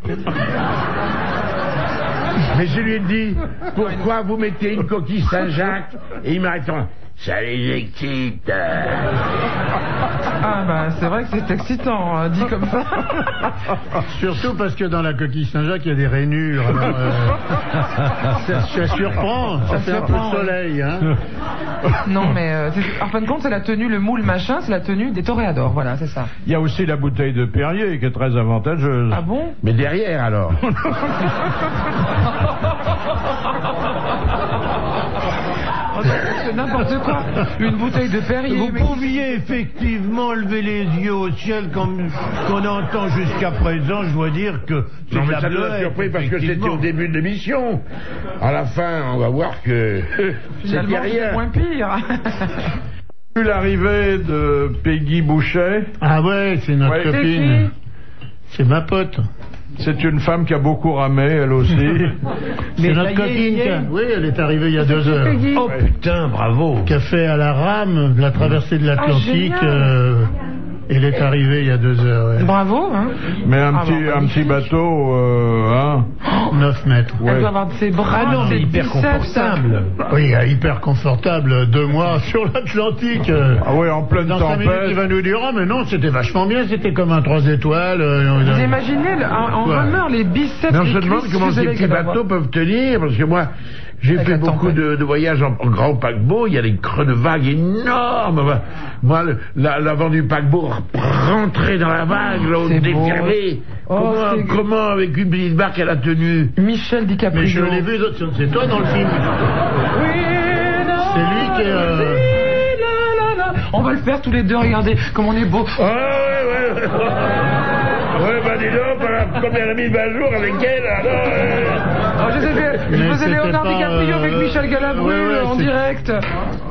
S5: Mais je lui ai dit, pourquoi vous mettez une coquille Saint-Jacques? Et il m'a répondu, ça les excite.
S4: Ah ben c'est vrai que c'est excitant, dit comme ça.
S2: Surtout parce que dans la coquille Saint-Jacques, il y a des rainures. Alors, ça surprend, ça fait un peu
S4: surprend,
S2: de soleil. Hein.
S4: Non mais en fin de compte c'est la tenue, le moule machin, c'est la tenue des toréadors, voilà c'est ça.
S1: Il y a aussi la bouteille de Perrier qui est très avantageuse.
S4: Ah bon?
S5: Mais derrière, alors.
S4: C'est n'importe quoi. Une bouteille de Perrier.
S3: Vous
S4: mais-
S3: pouviez effectivement lever les yeux au ciel comme qu'on entend jusqu'à présent. Je dois dire que c'est
S5: Non,
S3: de
S5: mais
S3: la
S5: ça nous a
S3: bleuette,
S5: surpris parce que c'était
S3: effectivement.
S5: au début de l'émission. À la fin, on va voir que c'était
S4: Finalement, c'est
S5: rien.
S4: moins pire.
S1: Vu l'arrivée de Peggy Bouchet,
S2: Ah ouais, c'est notre
S1: Ouais.
S4: C'est
S2: copine.
S4: qui?
S2: C'est ma pote.
S1: c'est une femme qui a beaucoup ramé, elle aussi.
S2: C'est
S3: ça
S2: notre
S3: y est,
S2: copine.
S3: y est.
S2: Oui, elle est arrivée il y a 2 heures.
S3: Oh putain, bravo.
S2: Qui a fait à la rame la traversée de l'Atlantique.
S4: génial.
S2: Elle est arrivée il y a 2 heures. Ouais.
S4: Bravo, hein.
S1: Mais un
S4: Ah,
S1: petit,
S4: bon,
S1: un petit bateau, hein.
S2: 9 mètres.
S4: Elle
S1: Ouais.
S4: doit avoir ses bras,
S3: Ah non, mais
S4: ses
S3: hyper
S4: biceps.
S3: confortable.
S2: Oui, hyper confortable. 2 mois sur l'Atlantique.
S1: Ah ouais, en pleine
S2: Dans 5 minutes, il
S1: tempête.
S2: va nous dire, oh, mais non, c'était vachement bien, c'était comme un 3 étoiles.
S4: Vous imaginez, en
S2: Ouais.
S4: rameur, les biceps,
S5: Mais on
S4: les
S5: se demande
S4: cuisses,
S5: comment ces
S4: excusez-les,
S5: petits
S4: qu'elle doit
S5: bateaux
S4: avoir.
S5: peuvent tenir, parce que moi, j'ai
S4: Avec
S5: fait
S4: la
S5: beaucoup
S4: tempête.
S5: de voyages en grand paquebot, il y a des creux de vagues énormes. Moi, l'avant du paquebot, rentrer dans la vague, là, on
S4: C'est beau.
S5: déferlait.
S4: Oh, c'est-
S5: Comment, avec une petite barque, elle a tenu?
S4: Michel DiCaprio.
S2: Mais je l'ai vu, c'est toi dans le film. C'est lui qui est.
S4: On va le faire tous les deux, regardez comme on est beau.
S5: Ah ouais. Ouais, bah dis donc, voilà, combien elle a mis 20 jours avec elle, alors...
S4: Oh, je
S2: Mais
S4: faisais
S2: c'était
S4: Léonard
S2: pas,
S4: DiCaprio avec Michel Galabru
S2: ouais,
S4: en
S2: c'est-
S4: direct.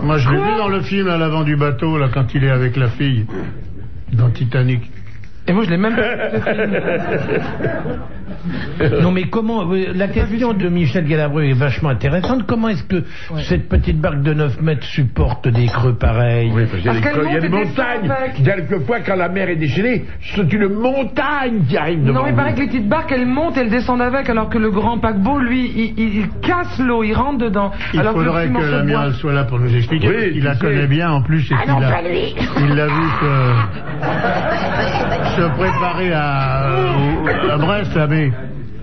S2: Moi, je l'ai
S4: Quoi
S2: vu dans le film à l'avant du bateau, là, quand il est avec la fille. Dans Titanic.
S4: Et moi je l'ai même pas
S3: Non mais comment la question de Michel Galabru est vachement intéressante. Comment est-ce que cette petite barque de 9 mètres supporte des creux pareils?
S5: Oui, parce qu'il y a
S4: Parce
S5: des
S4: qu'elle
S5: creux, il y a
S4: monte
S5: des
S4: et descend
S5: montagnes.
S4: avec.
S5: Quelquefois, quand la mer est déchaînée, c'est une montagne qui arrive devant
S4: Non, il
S5: vous.
S4: paraît que les petites barques, elles montent et elles descendent avec, alors que le grand paquebot, lui, il casse l'eau, il rentre dedans.
S2: Il
S4: alors
S2: faudrait
S4: que, le
S2: que
S4: petit morceau de
S2: l'amiral
S4: bois-
S2: soit là pour nous expliquer.
S5: Oui,
S2: parce qu'il
S5: tu
S2: la
S5: sais.
S2: connaît bien en plus. Et il l'a vu se préparer à Brest, là, mais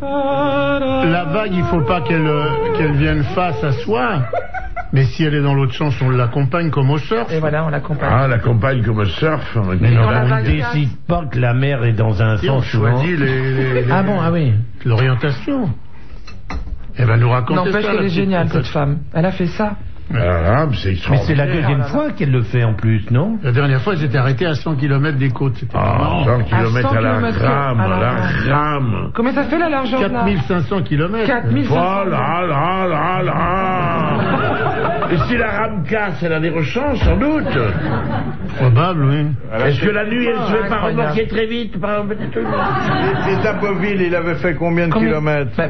S2: la vague, il faut pas qu'elle vienne face à soi. Mais si elle est dans l'autre sens, on l'accompagne comme au surf.
S4: Et voilà, on l'accompagne.
S5: Ah, la compagne comme au surf.
S3: Mais
S4: dans
S3: on
S4: la
S3: ne
S4: vague
S3: décide pas que la mer est dans un
S2: Et on
S3: sens souvent.
S2: choisit
S3: Ah bon, ah oui.
S2: l'orientation. Elle va nous raconter ça.
S4: N'empêche qu'elle est
S2: la
S4: géniale,
S2: petite
S4: cette femme. Elle a fait ça.
S5: Ah, c'est
S3: Mais c'est la
S5: extraordinaire.
S3: deuxième fois qu'elle le fait en plus, non?
S2: La dernière fois, ils étaient arrêtés à 100 km des côtes. C'était
S5: Ah,
S2: marrant.
S5: 100 km à la
S4: kilomètres
S5: rame,
S4: à la
S5: à la
S4: rame.
S5: rame.
S4: Combien ça fait la largeur là
S2: 4500 km.
S4: 4500.
S5: Oh là là là là. Et si la rame casse, elle a des rechances, sans doute.
S2: Probable, oui.
S5: Est-ce que la nuit, elle se fait pas
S4: incroyable.
S5: remorquer très vite par un petit truc?
S1: Et Dapoville, il avait fait combien de kilomètres?
S4: Bah,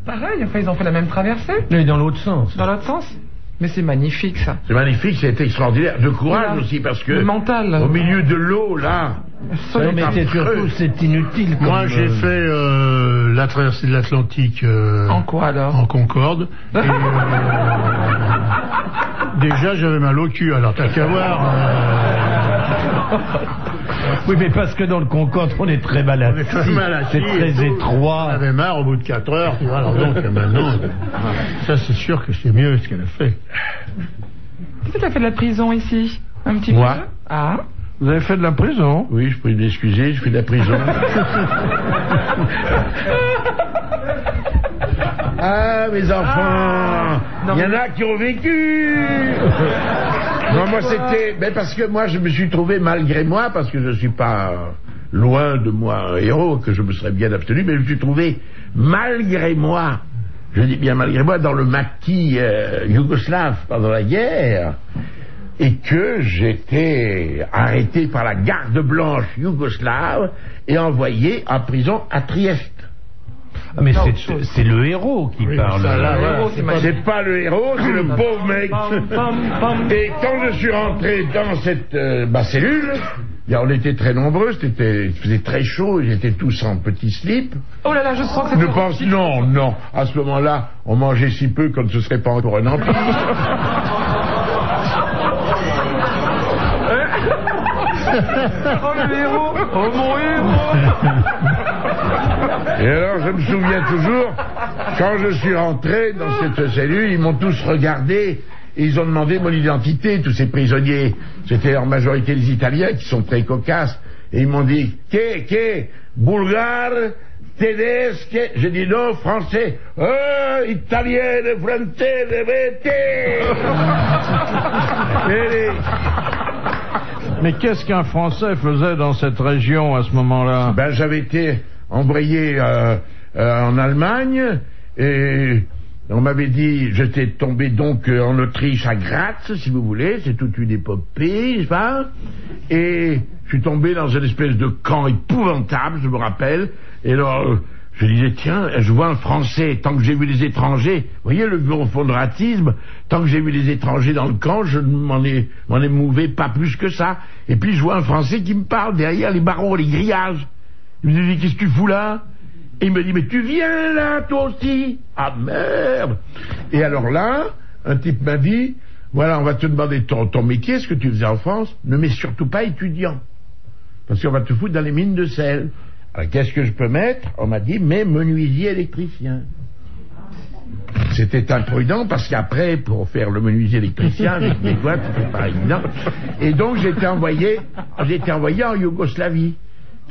S4: pareil, enfin ils ont fait la même traversée.
S3: Mais dans l'autre sens.
S4: Dans l'autre sens. Mais c'est magnifique ça.
S5: C'est magnifique, c'est extraordinaire. De courage
S4: Là,
S5: aussi, parce que
S4: le mental.
S5: au milieu de l'eau, là,
S3: Non, mais c'est surtout, c'est inutile.
S2: Moi,
S3: comme,
S2: j'ai fait la traversée de l'Atlantique
S4: En quoi alors
S2: en Concorde. Et, déjà, j'avais mal au cul. Alors, t'as qu'à voir.
S3: Oui, mais parce que dans le Concorde, on est très mal assis. C'est très
S2: On
S3: étroit.
S2: avait marre au bout de 4 heures. Tu vois, alors donc, maintenant, ça, c'est sûr que c'est mieux ce qu'elle a fait.
S4: Qui c'est qui a fait de la prison ici? Un petit
S5: Moi.
S4: peu. Ah.
S1: Vous avez fait de la prison?
S5: oui, je prie de m'excuser, je fais de la prison. Ah, mes enfants,
S4: non,
S5: il y en
S4: mais-
S5: a qui ont vécu. Non, moi c'était, ben parce que moi je me suis trouvé malgré moi, parce que je suis pas loin de moi un héros, que je me serais bien abstenu, mais je me suis trouvé malgré moi, je dis bien malgré moi, dans le maquis yougoslave pendant la guerre, et que j'étais arrêté par la garde blanche yougoslave et envoyé en prison à Trieste.
S3: Ah, mais c'est le héros qui parle.
S2: ça, là,
S4: Le
S2: voilà,
S4: héros, c'est magnifique.
S5: C'est pas le héros, c'est le pauvre mec.
S4: Pam, pam, pam.
S5: Et quand je suis rentré dans cette cellule, on était très nombreux, il faisait très chaud, ils étaient tous en petits slips.
S4: Oh là là, je sens que c'est
S5: Ne pense, non, à ce moment-là, on mangeait si peu qu'on ne se serait pas encore un empire.
S4: Oh le héros. Oh mon héros.
S5: Et alors, je me souviens toujours, quand je suis rentré dans cette cellule, ils m'ont tous regardé et ils ont demandé mon identité, tous ces prisonniers. C'était en majorité les Italiens qui sont très cocasses. Et ils m'ont dit, qu'est, bulgare, tedesque. J'ai dit non, français. Italien, français,
S1: Mais qu'est-ce qu'un Français faisait dans cette région à ce moment-là?
S5: Ben, j'avais été embrayé en Allemagne et on m'avait dit, j'étais tombé donc en Autriche à Graz, si vous voulez, c'est toute une épopée, je sais, et je suis tombé dans une espèce de camp épouvantable, je me rappelle, et alors je disais, tiens, je vois un Français, tant que j'ai vu les étrangers, vous voyez le bureaufondratisme, tant que j'ai vu les étrangers dans le camp, je m'en émouvais pas plus que ça, et puis je vois un Français qui me parle derrière les barreaux, les grillages. Il me dit, qu'est-ce que tu fous là? Et il me dit, mais tu viens là, toi aussi? Ah merde! Et alors là, un type m'a dit, voilà, on va te demander ton métier, ce que tu faisais en France, ne mets surtout pas étudiant. Parce qu'on va te foutre dans les mines de sel. Alors qu'est-ce que je peux mettre? On m'a dit, mais menuisier électricien. C'était imprudent parce qu'après, pour faire le menuisier électricien, avec mes doigts, c'était pas évident. Et donc j'étais envoyé en Yougoslavie.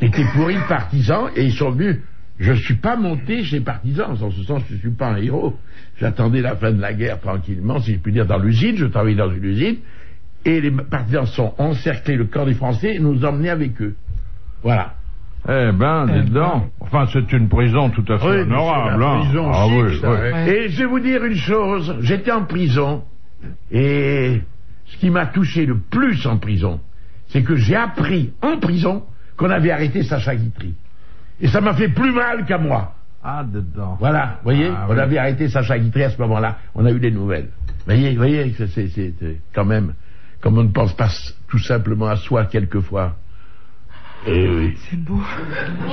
S5: C'était pour les partisans et ils sont venus. Je suis pas monté chez les partisans, en ce sens je suis pas un héros. J'attendais la fin de la guerre tranquillement, si je puis dire, dans l'usine. Je travaillais dans une usine et les partisans sont encerclés le camp des Français et nous emmenaient avec eux. Voilà.
S1: Eh ben, dites donc. Enfin, c'est une prison tout à fait
S2: Oui, mais
S1: honorable.
S2: c'est la
S1: Hein.
S2: prison
S1: Ah
S2: chic,
S1: oui,
S2: ça,
S1: oui.
S2: ouais.
S5: Et je vais vous dire une chose, j'étais en prison et ce qui m'a touché le plus en prison, c'est que j'ai appris en prison qu'on avait arrêté Sacha Guitry. Et ça m'a fait plus mal qu'à moi.
S1: Ah, dedans.
S5: Voilà, vous voyez,
S1: Ah,
S5: on
S1: oui.
S5: avait arrêté Sacha Guitry à ce moment-là, on a eu des nouvelles. Vous voyez, c'est quand même, comme on ne pense pas tout simplement à soi quelquefois. Et oui,
S4: C'est beau.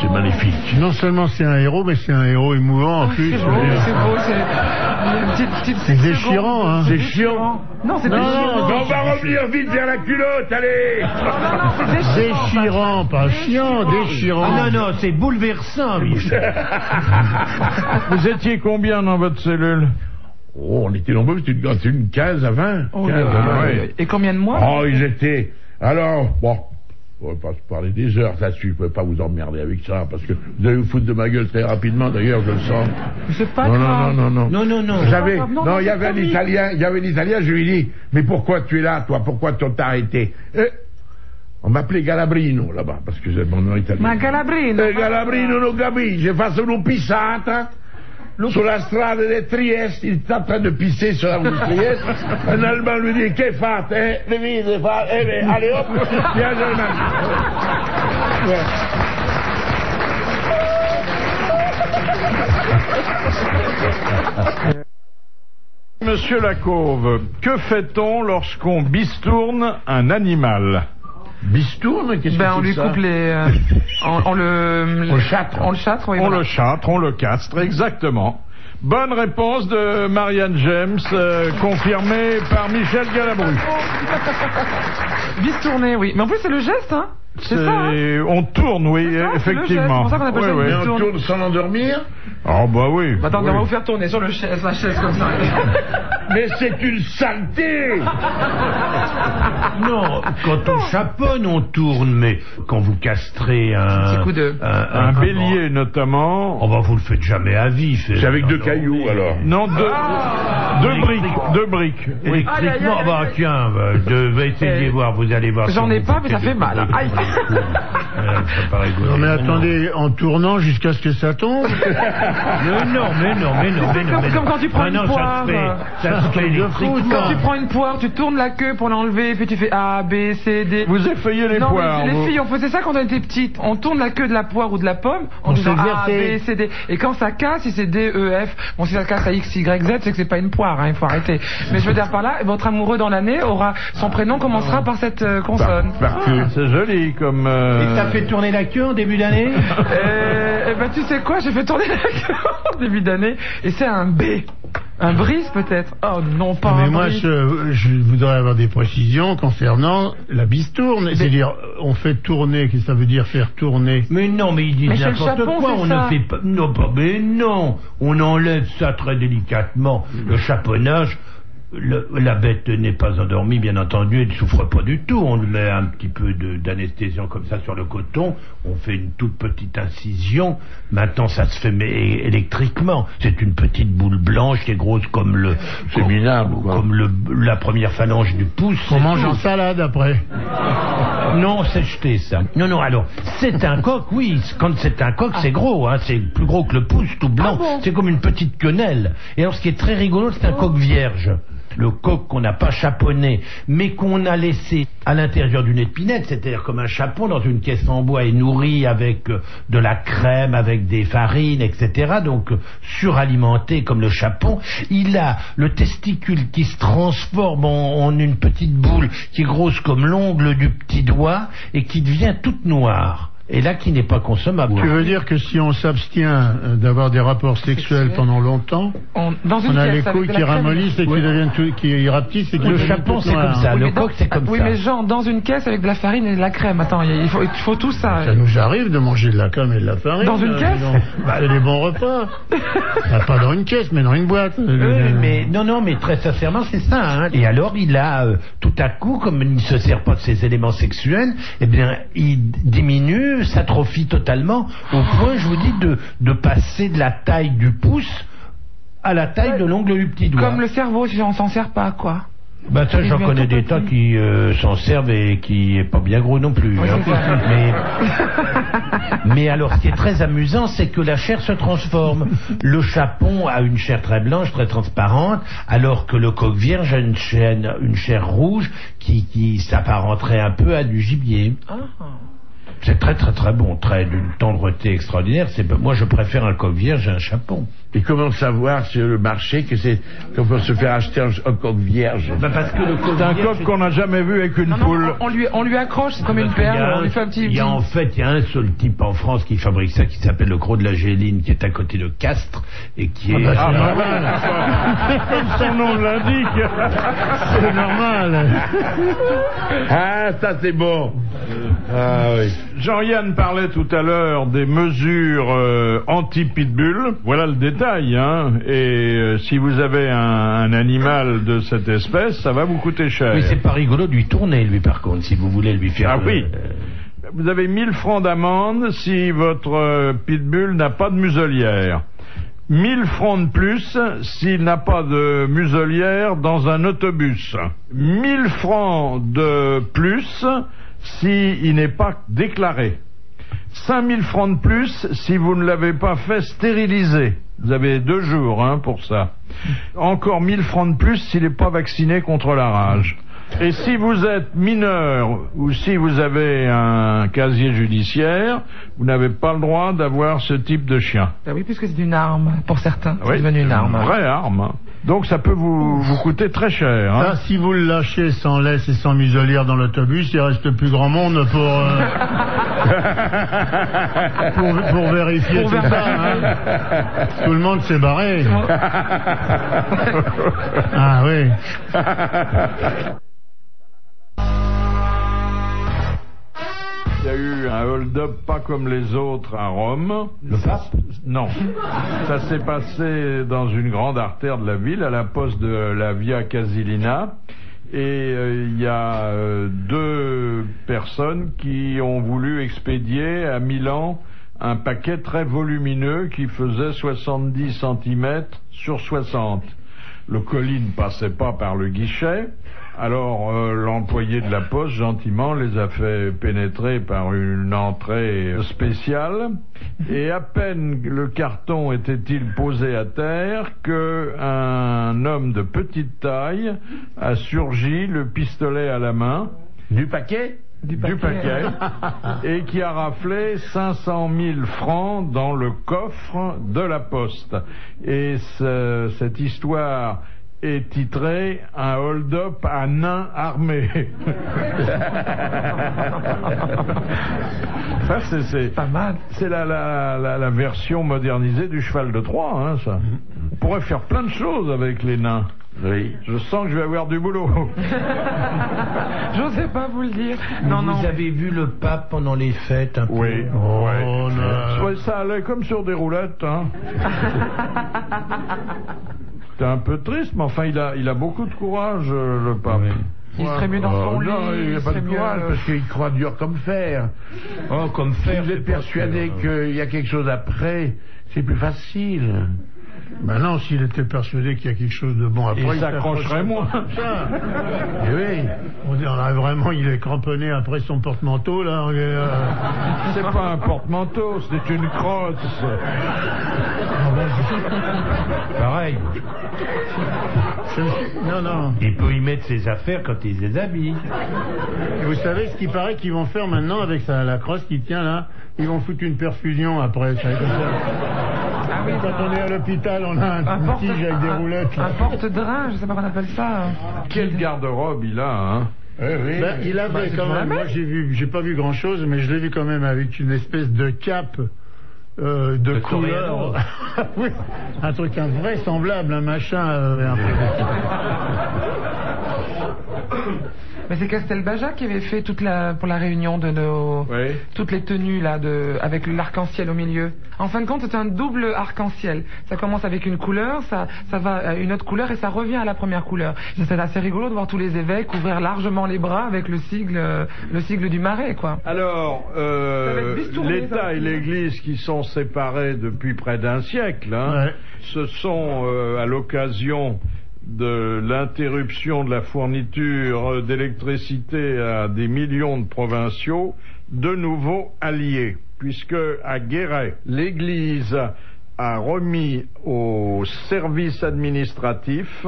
S5: c'est magnifique.
S2: Non seulement c'est un héros, mais c'est un héros émouvant en plus.
S4: C'est beau, c'est beau.
S2: C'est déchirant, hein.
S5: C'est chiant.
S4: Non, c'est
S2: Non,
S4: déchirant.
S2: non,
S5: On va revenir vite vers la culotte, allez.
S4: C'est déchirant.
S2: Déchirant, pas chiant, déchirant.
S3: Ah non, non, c'est bouleversant, Michel.
S1: Vous étiez combien dans votre cellule?
S5: Oh, on était nombreux, c'était une 15 à 20.
S4: Oh,
S5: 15 à 20.
S1: ouais.
S4: Et combien de mois?
S5: Oh, ils étaient... Alors, bon, on va pas se parler des heures là-dessus, je ne pouvais pas vous emmerder avec ça, parce que vous allez vous foutre de ma gueule très rapidement, d'ailleurs, je le sens.
S4: C'est pas
S5: Non,
S4: grave.
S3: Non.
S5: J'avais,
S4: Non,
S5: il y avait un Italien, je lui dis, mais pourquoi tu es là, toi, pourquoi tu t'as arrêté? On m'appelait Galabrino, là-bas, parce que c'est mon nom italien.
S4: Ma Galabrino.
S5: Galabrino non capisce, fa solo pissata sulla strada di Trieste, il sta en train de pisser sur la rue de Trieste, un Allemand lui dit, che fate, le vite, allez hop, viens Germain.
S1: Monsieur Lacauve, que fait-on lorsqu'on bistourne un animal?
S5: Bistourne, qu'est-ce que
S4: On lui coupe les... on le
S5: châtre.
S4: On le châtre, oui.
S1: On
S4: voilà.
S1: le châtre, on le castre, exactement. Bonne réponse de Marianne James, confirmée par Michel Galabru.
S4: Bistourner, oui. Mais en plus, c'est le geste, hein. C'est ça, hein.
S1: On tourne, oui,
S4: C'est ça, c'est le geste,
S1: effectivement.
S4: c'est pour ça qu'on appelle ça une
S1: Ouais,
S5: Mais
S1: ouais.
S5: on tourne sans l'endormir?
S1: Oh bah oui.
S4: Attends,
S1: oui.
S4: on va vous faire tourner sur la chaise comme ça.
S5: Mais c'est une saleté!
S3: Non, quand on chaponne, on tourne, mais quand vous castrez
S4: Petit coup de...
S1: Un bélier, notamment.
S3: Oh bah vous le faites jamais à vie.
S5: C'est avec deux cailloux, alors.
S1: Non, deux briques. Oui.
S3: Électriquement,
S4: Aïe, aïe, aïe,
S3: bah
S4: aïe.
S3: tiens, essayez de voir, vous allez voir.
S4: J'en
S3: si
S4: ai
S3: vous
S4: pas,
S3: faites
S4: mais ça
S3: des
S4: fait mal.
S3: coups de
S4: Aïe.
S3: c'est pas rigolo.
S2: Non mais attendez, en tournant jusqu'à ce que ça tombe.
S3: Mais non.
S4: C'est comme quand tu prends une poire.
S3: Ça se fait électriquement.
S4: Quand tu prends une poire, tu tournes la queue pour l'enlever, puis tu fais A, B, C, D.
S1: Vous effeuillez les
S4: non,
S1: poires.
S4: mais les
S1: vous.
S4: filles, on faisait ça quand on était petites. On tourne la queue de la poire ou de la pomme en
S2: On
S4: disant
S2: se
S4: A,
S2: versait.
S4: B, C, D. Et quand ça casse, si c'est D, E, F, bon, si ça casse à X, Y, Z, c'est que c'est pas une poire, hein, il faut arrêter. Mais je veux dire par là, votre amoureux dans l'année aura, son prénom commencera par cette consonne.
S1: C'est joli comme...
S3: Et t'as fait tourner la queue en début d'année?
S4: Eh ben, tu sais quoi, j'ai fait tourner la queue en début d'année, et c'est un B. Un brise peut-être? Oh non, pas
S2: Mais
S4: un
S2: moi,
S4: brise.
S2: je voudrais avoir des précisions concernant la bistourne. C'est-à-dire, on fait tourner, qu'est-ce que ça veut dire faire tourner?
S3: Mais non, mais ils disent
S4: Mais c'est le
S3: n'importe
S4: chapon,
S3: quoi.
S4: c'est
S3: On
S4: ça.
S3: ne fait pas. Non, mais non. On enlève ça très délicatement. Le chaponnage. La bête n'est pas endormie, bien entendu, elle ne souffre pas du tout. On lui met un petit peu d'anesthésiant comme ça sur le coton, on fait une toute petite incision. Maintenant, ça se fait électriquement. C'est une petite boule blanche qui est grosse comme la première phalange du pouce.
S2: On
S3: c'est
S2: mange
S3: tout.
S2: en salade après.
S3: Non, c'est jeté ça. Non, alors, c'est un coq, oui. Quand c'est un coq, c'est gros, hein. C'est plus gros que le pouce, tout blanc.
S4: Ah bon?
S3: C'est comme une petite quenelle. Et alors, ce qui est très rigolo, c'est un coq vierge. Le coq qu'on n'a pas chaponné, mais qu'on a laissé à l'intérieur d'une épinette, c'est-à-dire comme un chapon dans une caisse en bois et nourri avec de la crème, avec des farines, etc. Donc suralimenté comme le chapon. Il a le testicule qui se transforme en une petite boule qui est grosse comme l'ongle du petit doigt et qui devient toute noire. Et là, qui n'est pas consommable.
S2: Tu veux dire que si on s'abstient d'avoir des rapports sexuels pendant longtemps,
S4: Dans une
S2: on a
S4: pièce
S2: les
S4: avec
S2: couilles
S4: de
S2: qui
S4: la crème.
S2: ramollissent et qui deviennent qui rapetissent et qui
S3: Le
S2: deviennent
S3: chapon,
S2: toutes
S3: c'est comme
S2: noires.
S3: ça.
S4: Oui,
S3: Le
S4: mais
S3: coq, c'est comme
S4: oui,
S3: ça.
S4: mais genre, dans une caisse avec de la farine et de la crème. Attends, il faut tout ça.
S2: Ça nous arrive de manger de la crème et de la farine.
S4: Dans une caisse
S2: C'est des bons repas. Pas dans une caisse, mais dans une boîte.
S3: Mais mais très sincèrement, c'est ça. Hein. Et alors, il a tout à coup, comme il ne se sert pas de ses éléments sexuels, eh bien, il diminue, s'atrophie totalement, au point, je vous dis, de passer de la taille du pouce à la taille de l'ongle du petit doigt.
S4: Comme le cerveau, si on s'en sert pas, quoi.
S3: Bah ça, j'en
S4: Il
S3: connais
S4: devient
S3: des
S4: tout
S3: tas
S4: petit.
S3: qui s'en servent et qui est pas bien gros non plus.
S4: Oui,
S3: hein.
S4: c'est ça.
S3: Mais alors, ce qui est très amusant, c'est que la chair se transforme. Le chapon a une chair très blanche, très transparente, alors que le coq vierge a une chair rouge qui s'apparenterait un peu à du gibier.
S4: Ah.
S3: C'est très très très bon, très d'une tendreté extraordinaire. Moi, je préfère un coq vierge à un chapon.
S5: Et comment savoir sur le marché qu'on peut se faire acheter un coq vierge?
S3: Bah parce que le coq
S1: C'est un
S3: vierge,
S1: coq qu'on n'a jamais vu avec une
S4: Non,
S1: poule.
S4: on lui accroche, c'est comme une
S3: parce qu'il y a
S4: perle,
S3: un-
S4: on lui fait un petit...
S3: Il y a un seul type en France qui fabrique ça, qui s'appelle le Gros de la Géline, qui est à côté de Castres et qui est.
S1: Ah bah voilà. Comme son nom l'indique.
S2: C'est normal.
S5: Ah, ça c'est bon. Ah oui.
S1: Jean-Yann parlait tout à l'heure des mesures anti-pitbull. Voilà le détail, hein. Et si vous avez un animal de cette espèce, ça va vous coûter cher.
S3: Oui, c'est pas rigolo de lui tourner, lui, par contre, si vous voulez lui faire...
S1: Ah oui. Vous avez 1000 francs d'amende si votre pitbull n'a pas de muselière. 1000 francs de plus s'il n'a pas de muselière dans un autobus. 1000 francs de plus s'il n'est pas déclaré. 5000 francs de plus si vous ne l'avez pas fait stériliser. Vous avez 2 jours pour ça. Encore 1000 francs de plus s'il n'est pas vacciné contre la rage. Et si vous êtes mineur ou si vous avez un casier judiciaire, vous n'avez pas le droit d'avoir ce type de chien.
S4: Ah oui, puisque c'est une arme pour certains.
S1: Oui,
S4: c'est devenu une arme.
S1: Une vraie arme. Donc ça peut vous coûter très cher.
S2: Ça, si vous le lâchez sans laisse et sans muselière dans l'autobus, il reste plus grand monde pour vérifier tout ça. Tout le monde s'est barré. Ah oui.
S1: Il y a eu un hold-up pas comme les autres à Rome.
S3: Le pape ?
S1: Non. Ça s'est passé dans une grande artère de la ville, à la poste de la Via Casilina. Et il y a 2 personnes qui ont voulu expédier à Milan un paquet très volumineux qui faisait 70 cm sur 60. Le colis ne passait pas par le guichet. Alors l'employé de la poste gentiment les a fait pénétrer par une entrée spéciale et à peine le carton était-il posé à terre que un homme de petite taille a surgi, le pistolet à la main.
S3: Du paquet ?
S1: Du paquet et qui a raflé 500 000 francs dans le coffre de la poste. Et cette histoire est titré « Un hold-up à nains armés ». Ça, c'est
S4: pas mal.
S1: C'est la version modernisée du cheval de Troie, ça. On pourrait faire plein de choses avec les nains.
S5: Oui.
S1: Je sens que je vais avoir du boulot.
S4: J'osais pas vous le dire.
S3: Vous avez vu le pape pendant les fêtes un peu?
S1: Oui.
S2: Oh,
S1: Ouais, ça allait comme sur des roulettes, C'était un peu triste, mais enfin, il a beaucoup de courage, le pape.
S3: Oui.
S4: Il serait mieux dans son lit.
S5: Non, il n'a pas de courage parce qu'il croit dur comme fer.
S3: Oh, comme fer.
S5: Si vous êtes persuadé qu'il y a quelque chose après, c'est plus facile.
S2: Ben non, s'il était persuadé qu'il y a quelque chose de bon après,
S1: Il
S2: il
S1: s'accrocherait moins.
S5: Eh oui.
S2: On dirait vraiment, il est cramponné après son porte-manteau, là.
S1: C'est pas un porte-manteau, c'est une crosse.
S3: Pareil.
S2: Non.
S3: Il peut y mettre ses affaires quand il les habille.
S2: Et vous savez ce qu'il paraît qu'ils vont faire maintenant avec la crosse qui tient là? Ils vont foutre une perfusion après. Ça, comme ça.
S4: Ah oui,
S2: Quand on est à l'hôpital, on a un tige avec des roulettes.
S4: Un porte-drain, je sais pas comment on appelle ça.
S1: Quel garde-robe il a,
S5: Oui.
S2: Ben, il avait quand même. Moi, j'ai pas vu grand chose, mais je l'ai vu quand même avec une espèce de cape de couleur. Oui, un truc invraisemblable, un machin. Un peu...
S4: Mais c'est Castelbajac qui avait fait pour la réunion de toutes les tenues là avec l'arc-en-ciel au milieu. En fin de compte, c'est un double arc-en-ciel. Ça commence avec une couleur, ça va à une autre couleur et ça revient à la première couleur. C'est assez rigolo de voir tous les évêques ouvrir largement les bras avec le sigle du Marais, quoi.
S1: Alors, l'État et l'Église qui sont séparés depuis près d'un siècle, ce sont à l'occasion de l'interruption de la fourniture d'électricité à des millions de provinciaux, de nouveau alliés, puisque à Guéret, l'Église a remis au service administratif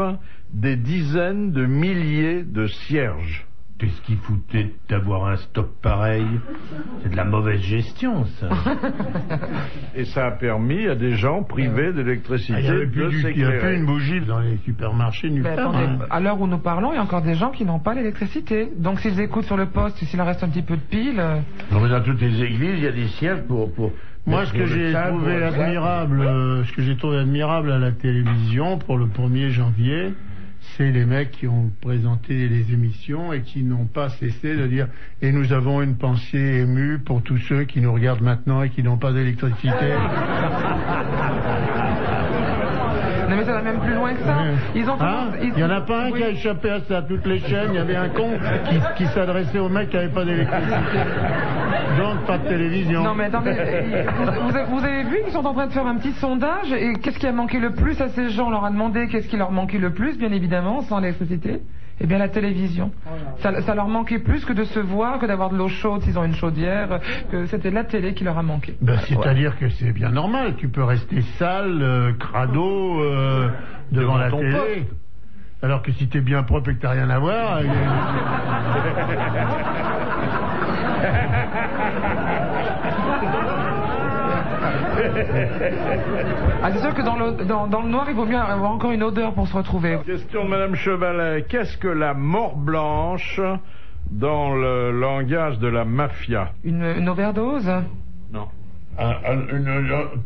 S1: des dizaines de milliers de cierges.
S3: Qu'est-ce qui foutait d'avoir un stock pareil? C'est de la mauvaise gestion, ça.
S1: Et ça a permis à des gens privés d'électricité de s'éclairer.
S2: Il n'y a plus une bougie dans les supermarchés nulle part.
S4: À l'heure où nous parlons, il y a encore des gens qui n'ont pas l'électricité. Donc s'ils écoutent sur le poste, s'il en reste un petit peu de pile...
S5: Non, mais dans toutes les églises, il y a des cierges pour...
S2: Moi, ce que j'ai trouvé admirable à la télévision pour le 1er janvier, c'est les mecs qui ont présenté les émissions et qui n'ont pas cessé de dire « Et nous avons une pensée émue pour tous ceux qui nous regardent maintenant et qui n'ont pas d'électricité. »
S4: Non mais ça va même plus loin que ça. Ils ont
S2: Il n'y en a pas un qui a échappé à ça. Toutes les chaînes, il y avait un con qui s'adressait aux mecs qui n'avaient pas d'électricité. Donc pas de télévision.
S4: Non mais attendez, vous avez vu qu'ils sont en train de faire un petit sondage et qu'est-ce qui a manqué le plus à ces gens? On leur a demandé qu'est-ce qui leur manquait le plus, bien évidemment, sans l'électricité. Eh bien la télévision. Ça leur manquait plus que de se voir, que d'avoir de l'eau chaude s'ils ont une chaudière, que c'était la télé qui leur a manqué.
S2: Ben, c'est-à-dire que c'est bien normal, tu peux rester sale, crado, devant la télé. Pote. Alors que si t'es bien propre et que t'as rien à voir...
S4: Ah, c'est sûr que dans le noir, il vaut mieux avoir encore une odeur pour se retrouver.
S1: Question de Madame Chevalet. Qu'est-ce que la mort blanche dans le langage de la mafia?
S4: Une overdose?
S1: Non.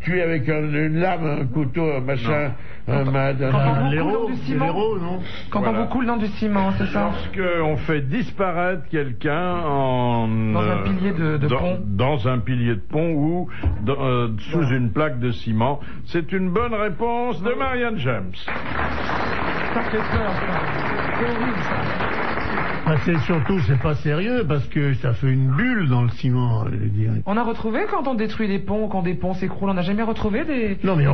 S5: Tuer avec une lame, un couteau, un machin, un mad...
S2: L'héros, non?
S4: Quand on vous coule dans du ciment, c'est ça?
S1: Lorsqu'on fait disparaître quelqu'un
S4: dans un pilier de pont.
S1: Dans un pilier de pont ou sous une plaque de ciment. C'est une bonne réponse de Marianne James.
S4: Ça fait peur, ça. C'est horrible, ça.
S2: C'est pas sérieux parce que ça fait une bulle dans le ciment, je veux dire.
S4: On a retrouvé quand on détruit des ponts, quand des ponts s'écroulent, on n'a jamais retrouvé des...
S2: Non mais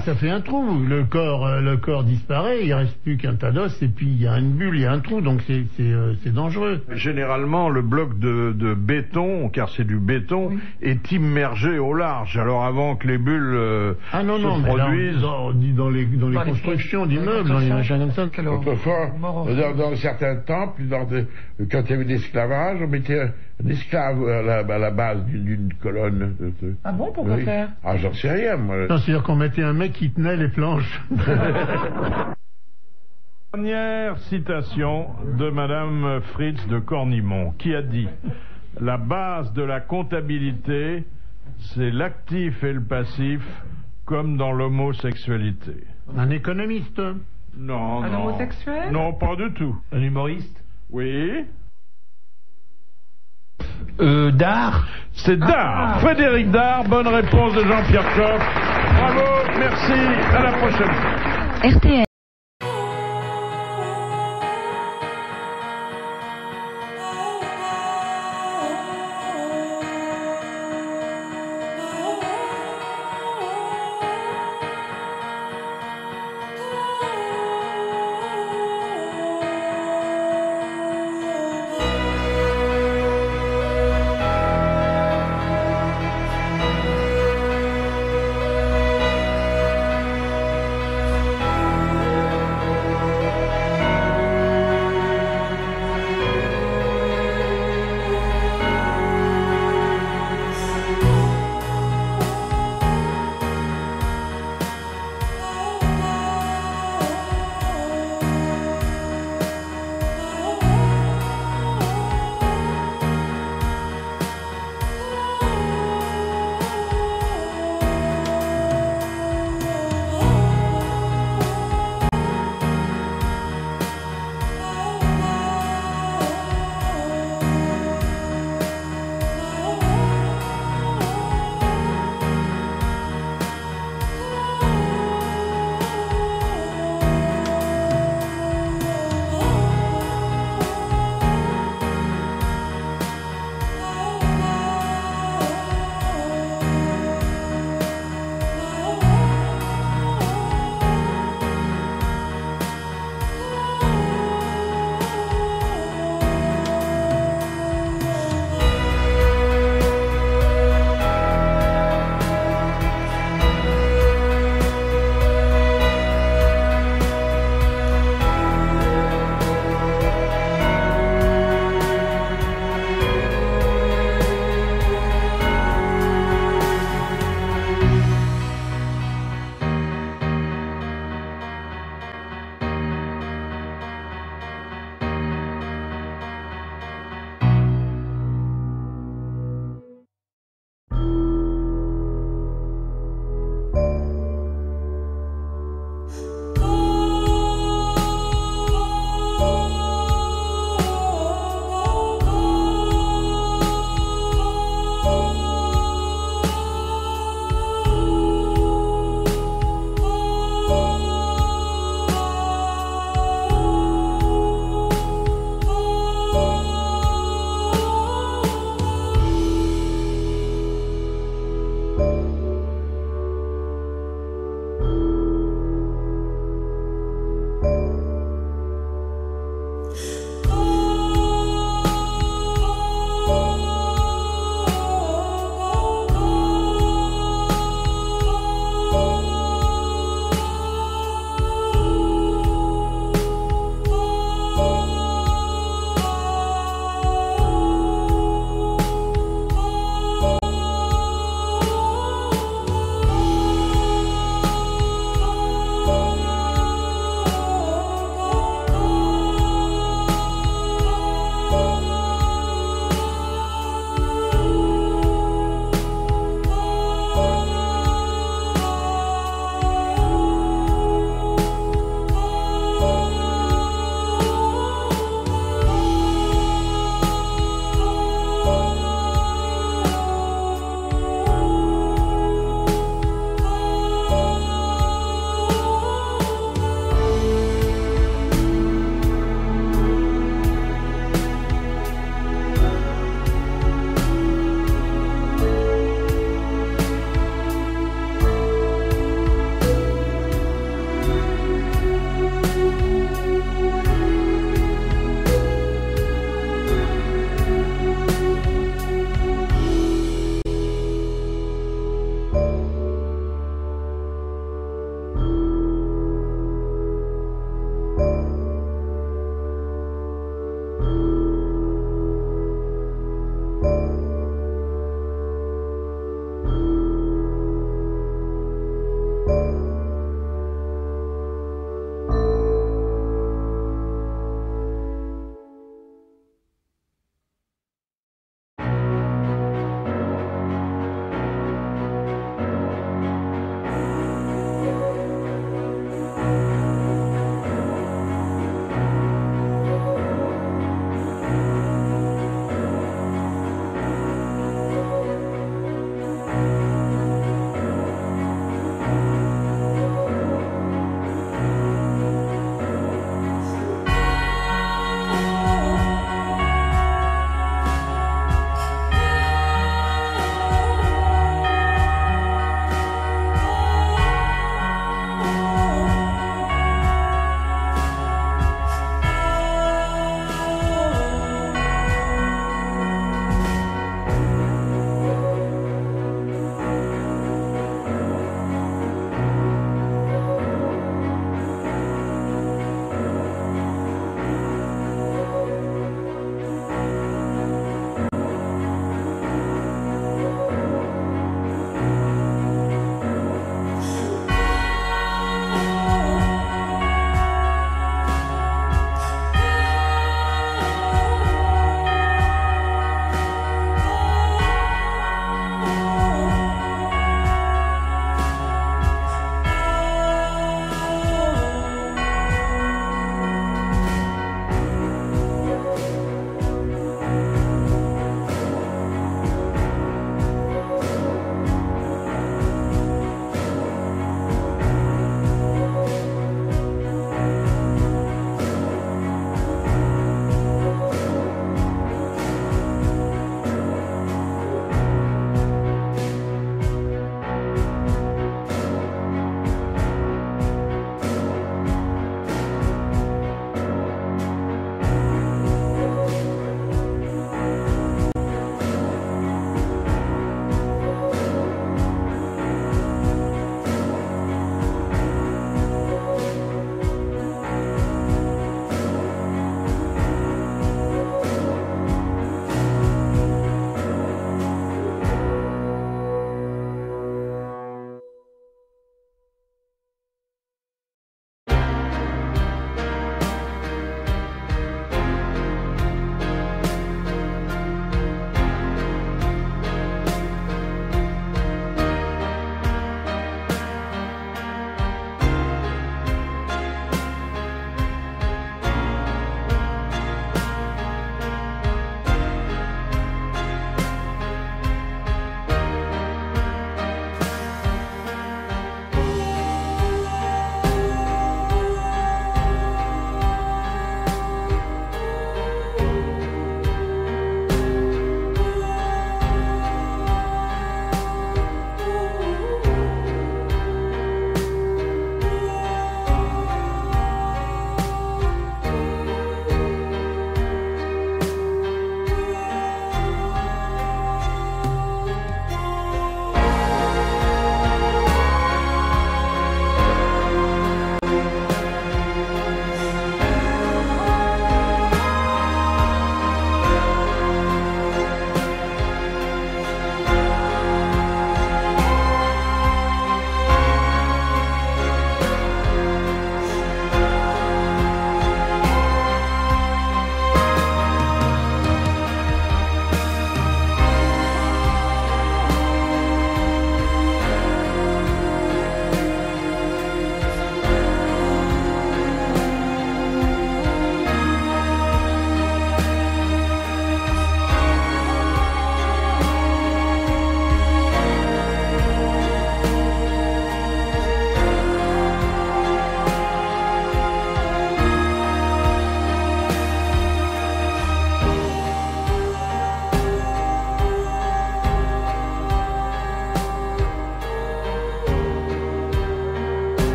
S2: ça fait un trou, le corps disparaît, il reste plus qu'un tas d'os et puis il y a une bulle, il y a un trou, donc c'est dangereux.
S1: Généralement le bloc de béton, car c'est du béton, oui, est immergé au large, alors avant que les bulles se produisent...
S2: Dans les constructions d'immeubles, dans les machins comme ça.
S5: Autrefois, dans certains temples, quand il y avait l'esclavage, on mettait un esclave à la base d'une colonne.
S4: Ah bon, pourquoi faire?
S5: Ah, j'en sais rien, moi.
S2: Non, c'est-à-dire qu'on mettait un mec qui tenait les planches.
S1: Dernière citation de Madame Fritz de Cornimont, qui a dit « La base de la comptabilité, c'est l'actif et le passif, comme dans l'homosexualité. »
S2: Un économiste?
S1: Non,
S4: un homosexuel?
S1: Non, pas du tout.
S3: Un humoriste?
S1: Oui.
S3: Dard?
S1: C'est Dard. Frédéric Dard, bonne réponse de Jean-Pierre Coff. Bravo, merci, à la prochaine.
S6: RTL.